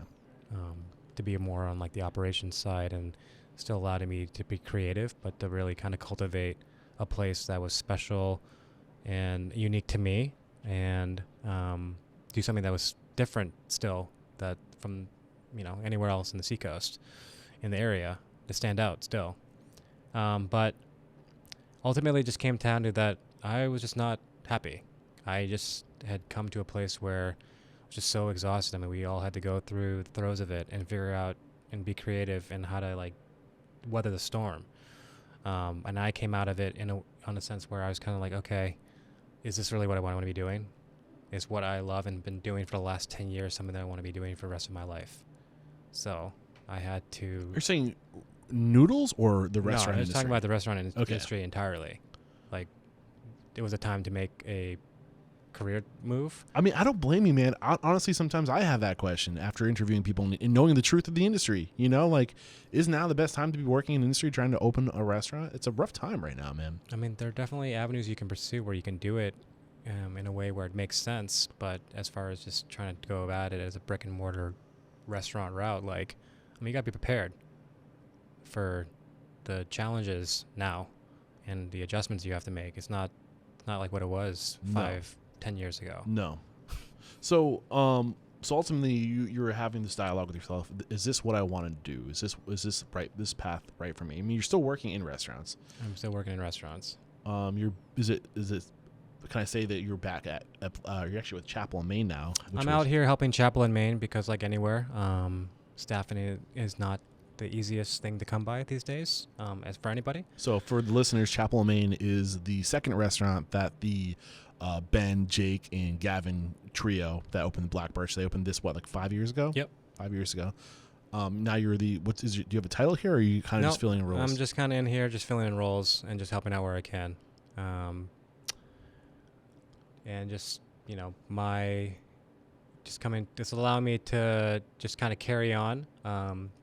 To be more on the operations side and still allowed me to be creative, but to really kind of cultivate a place that was special and unique to me, and do something that was different still, that from anywhere else in the seacoast, in the area, to stand out still. But ultimately it just came down to that I was just not happy. I just had come to a place where I was just so exhausted. I mean, we all had to go through the throes of it and figure out and be creative and how to weather the storm. And I came out of it on a sense where I was kind of okay, is this really what I want to be doing? Is what I love and been doing for the last 10 years something that I want to be doing for the rest of my life? So I had to... You're saying noodles or the restaurant industry? No, I was talking about the restaurant industry entirely. It was a time to make a career move. I mean, I don't blame you, man. Honestly, sometimes I have that question after interviewing people and knowing the truth of the industry. You know, like, is now the best time to be working in the industry trying to open a restaurant? It's a rough time right now, man. I mean, there are definitely avenues you can pursue where you can do it in a way where it makes sense. But as far as just trying to go about it as a brick and mortar restaurant route, like, I mean, you got to be prepared for the challenges now and the adjustments you have to make. It's not like what it was 5-10 years ago. No. So ultimately, you were having this dialogue with yourself. Is this what I want to do? Is this right? This path right for me? I mean, you're still working in restaurants. I'm still working in restaurants. Is it? Can I say that you're back at you're actually with Chapel in Maine now? I'm out here helping Chapel in Maine because, like anywhere, staffing is not the easiest thing to come by these days, as for anybody. So for the listeners, Chapel in Maine is the second restaurant that the Ben, Jake, and Gavin trio that opened the Black Birch. They opened this, like 5 years ago? Yep. 5 years ago. Now you're do you have a title here, or are you kind of just filling in roles? I'm just kind of in here, just filling in roles and just helping out where I can. And just, this allowing me to just kind of carry on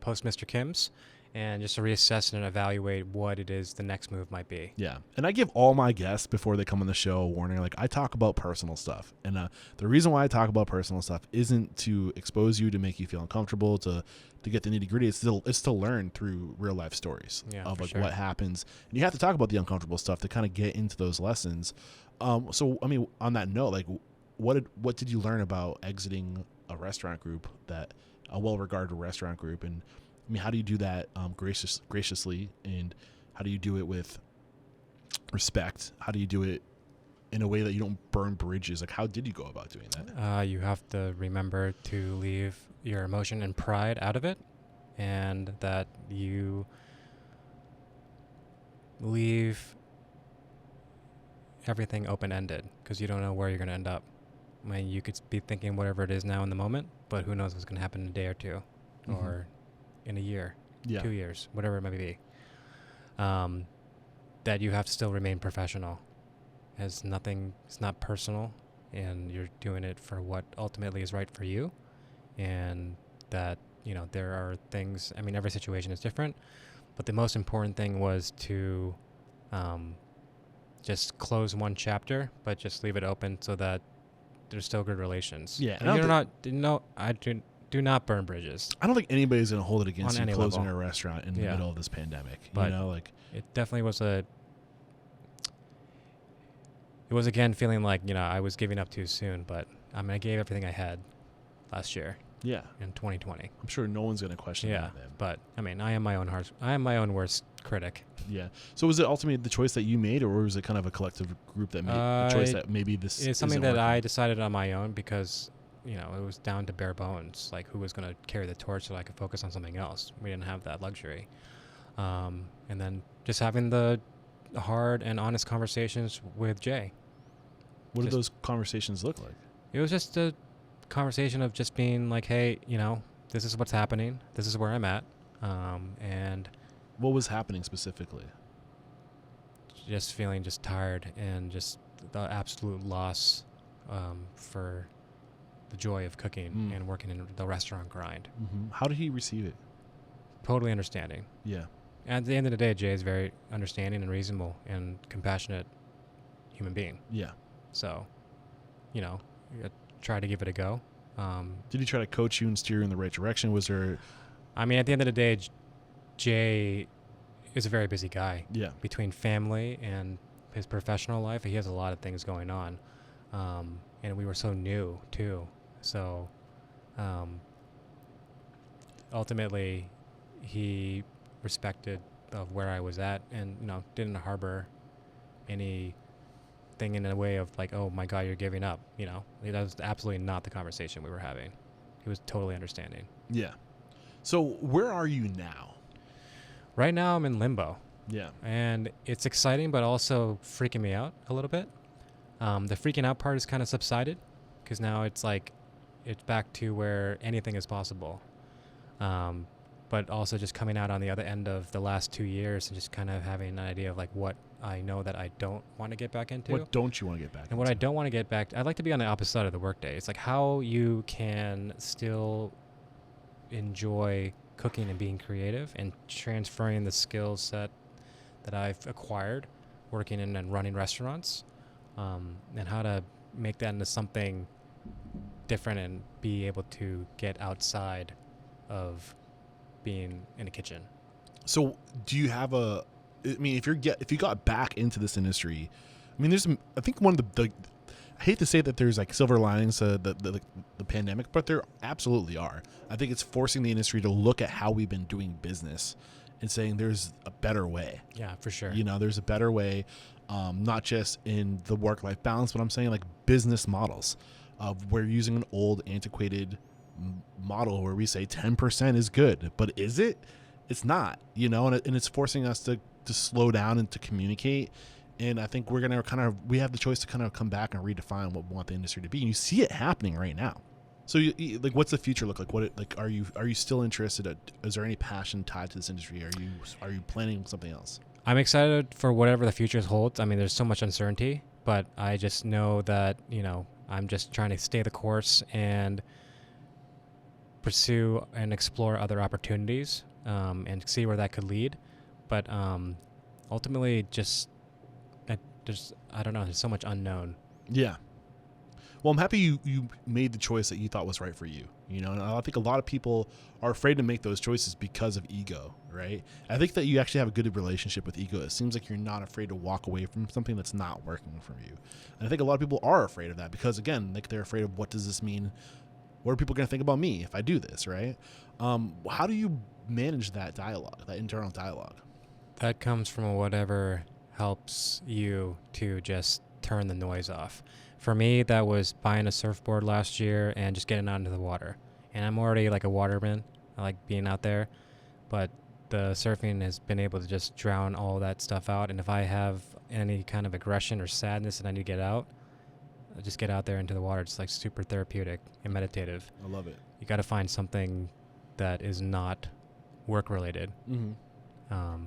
post Mr. Kim's and just to reassess and evaluate what it is the next move might be. Yeah. And I give all my guests before they come on the show a warning. Like, I talk about personal stuff. And the reason why I talk about personal stuff isn't to expose you, to make you feel uncomfortable, to get the nitty gritty. It's to learn through real life stories of like what happens. And you have to talk about the uncomfortable stuff to kind of get into those lessons. So, I mean, on that note, like, what did you learn about exiting a restaurant group, a well-regarded restaurant group? And I mean, how do you do that graciously, and how do you do it with respect? How do you do it in a way that you don't burn bridges? Like, how did you go about doing that? You have to remember to leave your emotion and pride out of it, and that you leave everything open-ended, because you don't know where you're going to end up. I mean, you could be thinking whatever it is now in the moment, but who knows what's going to happen in a day or two, or in a year, 2 years, whatever it might be. That you have to still remain professional. It's not personal, and you're doing it for what ultimately is right for you. And that, there are things, I mean, every situation is different, but the most important thing was to just close one chapter, but just leave it open so that there's still good relations. Yeah. I do not burn bridges. I don't think anybody's going to hold it against you closing level. a restaurant in the middle of this pandemic. But it definitely was it was, again, feeling like, I was giving up too soon, but I mean, I gave everything I had last year. Yeah. In 2020. I'm sure no one's going to question that. Yeah. But I mean, I am my own worst critic. Yeah. So was it ultimately the choice that you made, or was it kind of a collective group that made the choice that maybe this is something that I decided on my own, because it was down to bare bones, like who was going to carry the torch so I could focus on something else. We didn't have that luxury. And then just having the hard and honest conversations with Jay. What did those conversations look like? It was just a conversation of just being like, hey, this is what's happening. This is where I'm at. And what was happening specifically? Just feeling just tired and just the absolute loss for the joy of cooking and working in the restaurant grind. Mm-hmm. How did he receive it? Totally understanding. Yeah. At the end of the day, Jay is very understanding and reasonable and compassionate human being. Yeah. So, try to give it a go. Did he try to coach you and steer you in the right direction? Was there... I mean, at the end of the day, Jay is a very busy guy. Yeah. Between family and his professional life, he has a lot of things going on. And we were so new, too. So, ultimately, he respected of where I was at and, didn't harbor anything in a way of like, oh, my God, you're giving up. That was absolutely not the conversation we were having. He was totally understanding. Yeah. So where are you now? Right now, I'm in limbo. Yeah. And it's exciting, but also freaking me out a little bit. The freaking out part is kind of subsided, because now it's like, it's back to where anything is possible. But also just coming out on the other end of the last 2 years and just kind of having an idea of like what I know that I don't want to get back into. What don't you want to get back into? And what I don't want to get back, I'd like to be on the opposite side of the workday. It's like how you can still enjoy cooking and being creative and transferring the skill set that I've acquired working in and running restaurants, and how to make that into something different and be able to get outside of being in a kitchen. So do you have I mean, if you got back into this industry, I mean, I think one of the I hate to say that there's like silver linings to the pandemic, but there absolutely are. I think it's forcing the industry to look at how we've been doing business and saying there's a better way. Yeah, for sure. There's a better way, not just in the work-life balance, but I'm saying like business models. We're using an old, antiquated model where we say 10% is good, but is it? It's not, and it's forcing us to slow down and to communicate. And I think we're going to we have the choice to kind of come back and redefine what we want the industry to be. And you see it happening right now. So like, what's the future look like? Are you still interested? Is there any passion tied to this industry? Are you planning something else? I'm excited for whatever the future holds. I mean, there's so much uncertainty, but I just know that, I'm just trying to stay the course and pursue and explore other opportunities, and see where that could lead. But ultimately, I don't know, there's so much unknown. Yeah. Well, I'm happy you made the choice that you thought was right for you. And I think a lot of people are afraid to make those choices because of ego, right? I think that you actually have a good relationship with ego. It seems like you're not afraid to walk away from something that's not working for you. And I think a lot of people are afraid of that because, again, like they're afraid of what does this mean? What are people going to think about me if I do this, right? How do you manage that dialogue, that internal dialogue? That comes from whatever helps you to just turn the noise off. For me, that was buying a surfboard last year and just getting out into the water. And I'm already like a waterman. I like being out there. But the surfing has been able to just drown all that stuff out. And if I have any kind of aggression or sadness that I need to get out, I just get out there into the water. It's like super therapeutic and meditative. I love it. You got to find something that is not work related. Mm-hmm.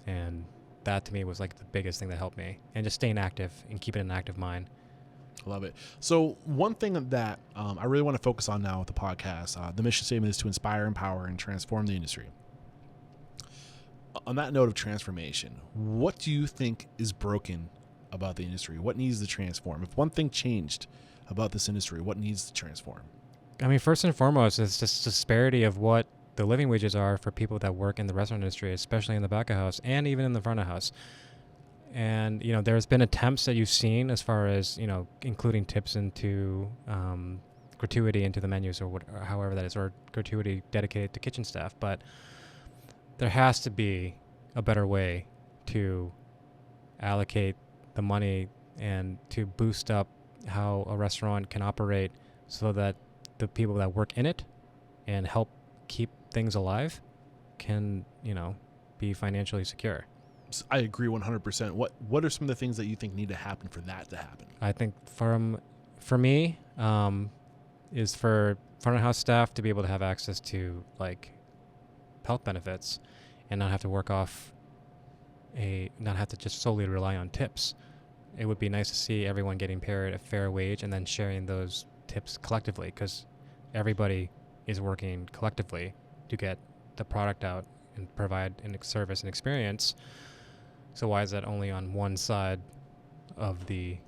And that to me was like the biggest thing that helped me. And just staying active and keeping an active mind. I love it. So one thing that I really want to focus on now with the podcast, the mission statement is to inspire, empower, and transform the industry. On that note of transformation, what do you think is broken about the industry? What needs to transform? If one thing changed about this industry, what needs to transform? I mean, first and foremost, it's just disparity of what the living wages are for people that work in the restaurant industry, especially in the back of house and even in the front of house. And, there's been attempts that you've seen as far as, including tips into gratuity into the menus or however that is, or gratuity dedicated to kitchen staff. But there has to be a better way to allocate the money and to boost up how a restaurant can operate so that the people that work in it and help keep things alive can, be financially secure. I agree 100%. What are some of the things that you think need to happen for that to happen? I think for me, is for front of house staff to be able to have access to like health benefits and not have to not have to just solely rely on tips. It would be nice to see everyone getting paid a fair wage and then sharing those tips collectively, because everybody is working collectively to get the product out and provide a service and experience. So why is that only on one side of the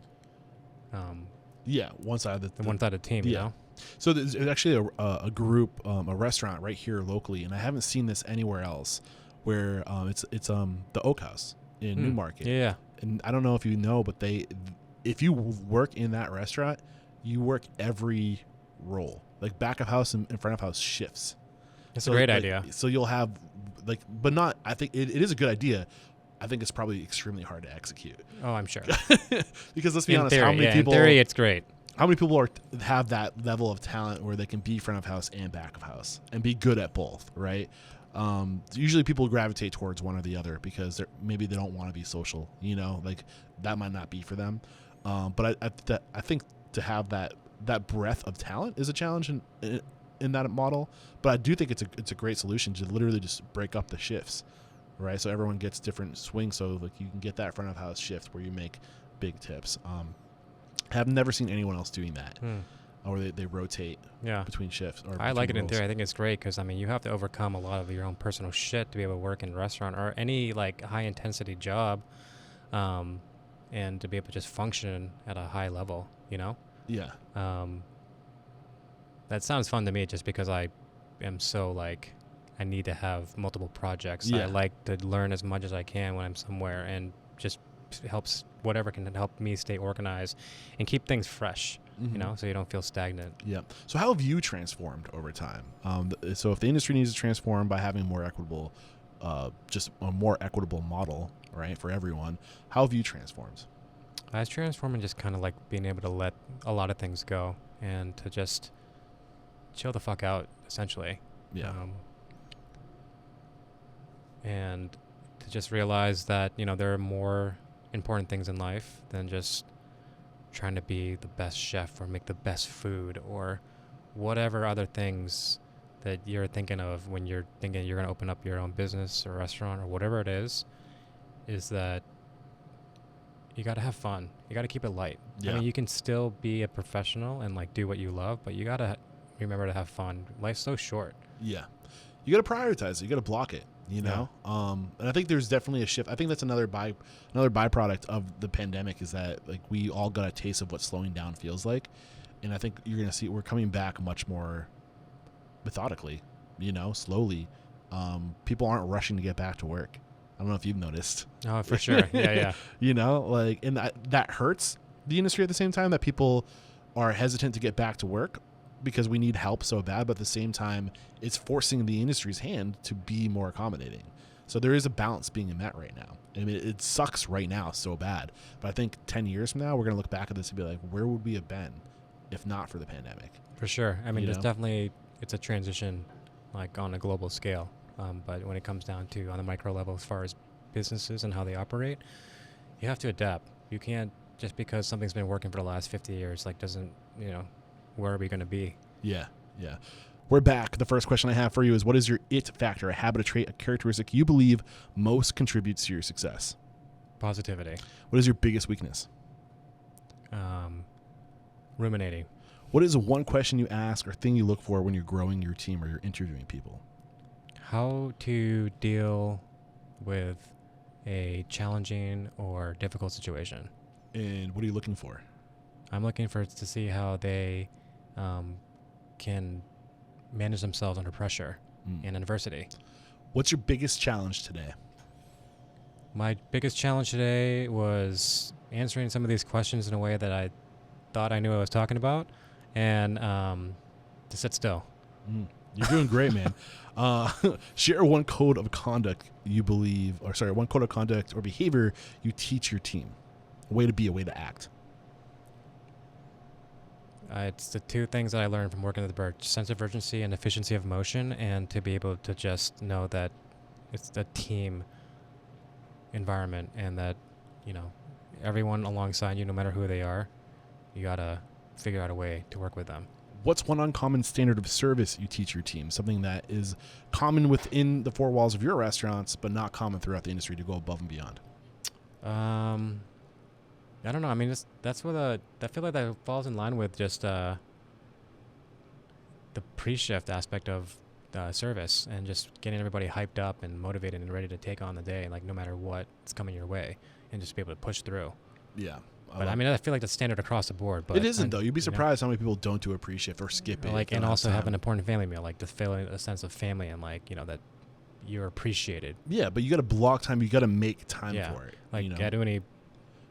one side of the one side of the team? So there's actually a group, a restaurant right here locally, and I haven't seen this anywhere else, where it's the Oak House in Newmarket. Yeah. And I don't know if you know, but if you work in that restaurant, you work every role. Like back of house and front of house shifts. It's a great idea. So you'll have but not. I think it is a good idea. I think it's probably extremely hard to execute. Oh, I'm sure. Because let's be honest, theory, how many people? In theory, it's great. How many people have that level of talent where they can be front of house and back of house and be good at both, right? Usually people gravitate towards one or the other because maybe they don't want to be social, like that might not be for them. But I think to have that breadth of talent is a challenge in that model. But I do think it's a great solution to literally just break up the shifts, right? So everyone gets different swings. So like you can get that front of house shift where you make big tips. Have never seen anyone else doing that, or they rotate between shifts. Or I like it roles. in theory. I think it's great because I mean you have to overcome a lot of your own personal shit to be able to work in a restaurant or any like high intensity job, and to be able to just function at a high level. You know. Yeah. That sounds fun to me just because I am so like I need to have multiple projects. Yeah. I like to learn as much as I can when I'm somewhere and just helps whatever can help me stay organized and keep things fresh, you know, so you don't feel stagnant. Yeah. So how have you transformed over time? So if the industry needs to transform by having more equitable, just a more equitable model, right, for everyone, how have you transformed? I was transforming just kind of like being able to let a lot of things go and to just chill the fuck out, essentially. Yeah. And to just realize that, you know, there are more important things in life than just trying to be the best chef or make the best food or whatever other things that you're thinking of when you're thinking you're going to open up your own business or restaurant or whatever it is that you got to have fun. You got to keep it light. Yeah. I mean, you can still be a professional and like do what you love, but you got to remember to have fun. Life's so short. Yeah. You got to prioritize it. You got to block it, you know? And I think there's definitely a shift. I think that's another byproduct of the pandemic is that like we all got a taste of what slowing down feels like. And I think you're going to see we're coming back much more methodically, you know, slowly. People aren't rushing to get back to work. I don't know if you've noticed. Oh, for sure. Yeah. You know, like, and that hurts the industry at the same time that people are hesitant to get back to work because we need help so bad. But at the same time, it's forcing the industry's hand to be more accommodating. So there is a balance being met right now. I mean, it sucks right now so bad. But I think 10 years from now, we're going to look back at this and be like, where would we have been if not for the pandemic? For sure. I mean, You there's know? definitely, it's a transition like on a global scale. But when it comes down to on the micro level, as far as businesses and how they operate, you have to adapt. You can't just because something's been working for the last 50 years, like doesn't, you know, where are we going to be? Yeah. We're back. The first question I have for you is, what is your it factor, a habit, a trait, a characteristic you believe most contributes to your success? Positivity. What is your biggest weakness? Ruminating. What is one question you ask or thing you look for when you're growing your team or you're interviewing people? How to deal with a challenging or difficult situation. And what are you looking for? I'm looking to see how they can manage themselves under pressure and adversity. What's your biggest challenge today? My biggest challenge today was answering some of these questions in a way that I thought I knew what I was talking about and to sit still. You're doing great, man. Share one code of conduct one code of conduct or behavior you teach your team. A way to be, a way to act. It's the two things that I learned from working at the Birch: sense of urgency and efficiency of motion, and to be able to just know that it's a team environment and that, you know, everyone alongside you, no matter who they are, you gotta figure out a way to work with them. What's one uncommon standard of service you teach your team? Something that is common within the four walls of your restaurants, but not common throughout the industry to go above and beyond. I don't know. I mean, that's what I feel like that falls in line with just the pre-shift aspect of service and just getting everybody hyped up and motivated and ready to take on the day, like no matter what's coming your way, and just be able to push through. Yeah. But I mean, I feel like that's standard across the board. But it isn't, though. You'd be surprised how many people don't do a pre-shift or skip it. Like, and also have an important family meal, like to feel a sense of family and like, you know, that you're appreciated. Yeah, but you got to block time. You got to make time for it. Like, you know? do any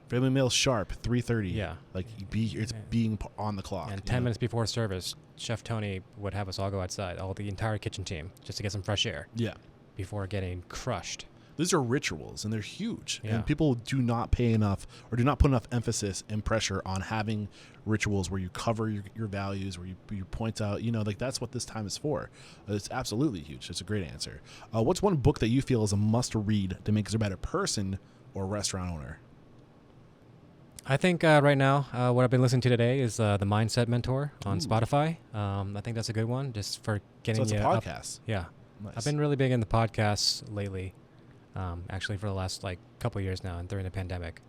family meal sharp, 3:30. Yeah. Like it's being on the clock. And 10 minutes before service, Chef Tony would have us all go outside, the entire kitchen team, just to get some fresh air. Yeah. Before getting crushed. These are rituals, and they're huge. Yeah. And people do not pay enough or do not put enough emphasis and pressure on having rituals where you cover your values, where you point out, you know, like that's what this time is for. It's absolutely huge. It's a great answer. What's one book that you feel is a must-read to make us a better person or restaurant owner? I think right now what I've been listening to today is The Mindset Mentor on Spotify. I think that's a good one just for getting So it's you a podcast. up. Yeah. Nice. I've been really big in the podcasts lately. actually for the last like couple years now and during the pandemic,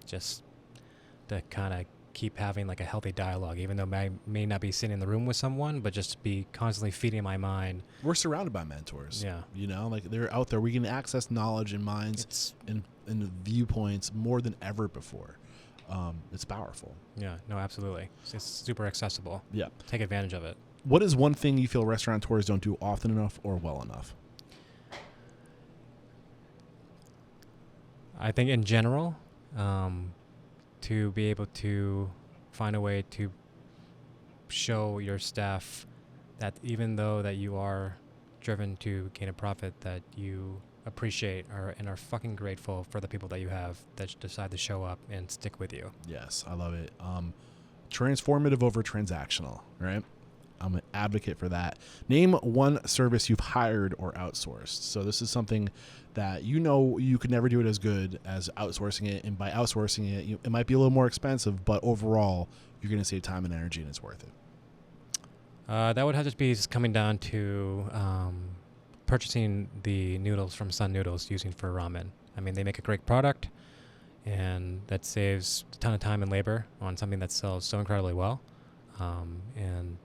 just to kind of keep having like a healthy dialogue, even though I may not be sitting in the room with someone, but just be constantly feeding my mind. We're surrounded by mentors. Yeah. You know, like they're out there. We can access knowledge and minds and viewpoints more than ever before. It's powerful. Yeah, no, absolutely. It's super accessible. Yeah. Take advantage of it. What is one thing you feel restaurateurs don't do often enough or well enough? I think in general, to be able to find a way to show your staff that even though that you are driven to gain a profit, that you appreciate and are fucking grateful for the people that you have that decide to show up and stick with you. Yes, I love it. Transformative over transactional, right? I'm an advocate for that. Name one service you've hired or outsourced. So this is something that you could never do it as good as outsourcing it. And by outsourcing it, it might be a little more expensive, but overall, you're going to save time and energy and it's worth it. That would have to be just coming down to purchasing the noodles from Sun Noodles using for ramen. I mean, they make a great product, and that saves a ton of time and labor on something that sells so incredibly well. And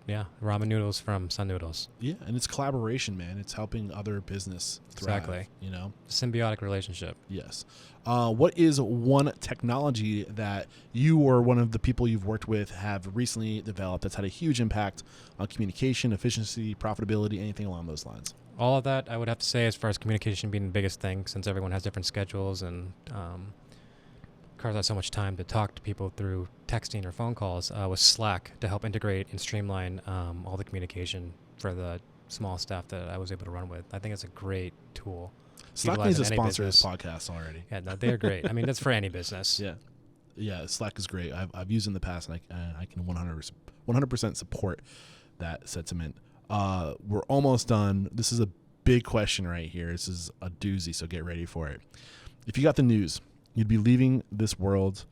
yeah, ramen noodles from Sun Noodles. Yeah, and it's collaboration, man. It's helping other business thrive. Exactly. You know? Symbiotic relationship. Yes. What is one technology that you or one of the people you've worked with have recently developed that's had a huge impact on communication, efficiency, profitability, anything along those lines? All of that, I would have to say, as far as communication being the biggest thing, since everyone has different schedules and carves out so much time to talk to people through texting or phone calls, was Slack to help integrate and streamline all the communication for the small staff that I was able to run with. I think it's a great tool. Slack needs to sponsor this podcast already. Yeah, no, they're great. I mean, that's for any business. Yeah. Yeah, Slack is great. I've used it in the past, and I can 100% support that sentiment. We're almost done. This is a big question right here. This is a doozy, so get ready for it. If you got the news, you'd be leaving this world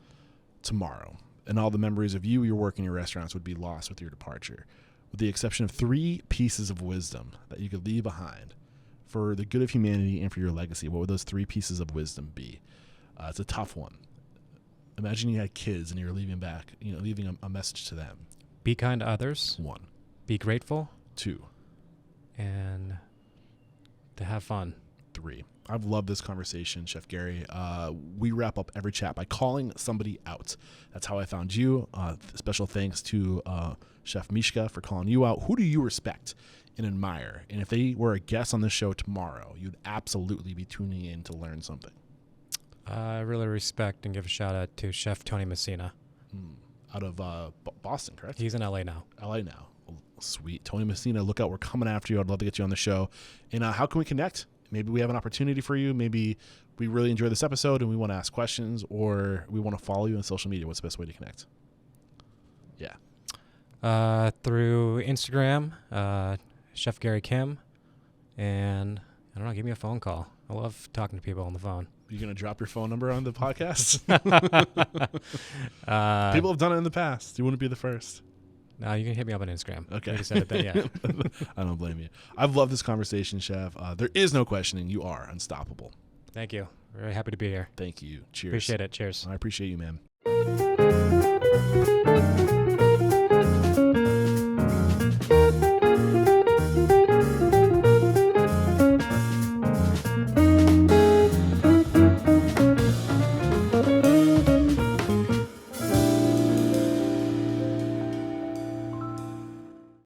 tomorrow, and all the memories of you, your work, and your restaurants would be lost with your departure, with the exception of 3 pieces of wisdom that you could leave behind for the good of humanity and for your legacy. What would those 3 pieces of wisdom be? It's a tough one. Imagine you had kids and you're leaving a message to them. Be kind to others. 1. Be grateful. 2. And to have fun. 3. I've loved this conversation, Chef Gary. We wrap up every chat by calling somebody out. That's how I found you. Special thanks to Chef Mishka for calling you out. Who do you respect and admire? And if they were a guest on the show tomorrow, you'd absolutely be tuning in to learn something. I really respect and give a shout out to Chef Tony Messina. Out of Boston, correct? He's in LA now. LA now. Oh, sweet. Tony Messina, look out. We're coming after you. I'd love to get you on the show. And how can we connect? Maybe we have an opportunity for you. Maybe we really enjoy this episode and we want to ask questions, or we want to follow you on social media. What's the best way to connect? Yeah. Through Instagram, Chef Gary Kim. And I don't know, give me a phone call. I love talking to people on the phone. You going to drop your phone number on the podcast? People have done it in the past. You wouldn't be the first. No, you can hit me up on Instagram. Okay. You said it then, yeah. I don't blame you. I've loved this conversation, Chef. There is no questioning. You are unstoppable. Thank you. Very happy to be here. Thank you. Cheers. Appreciate it. Cheers. I appreciate you, man.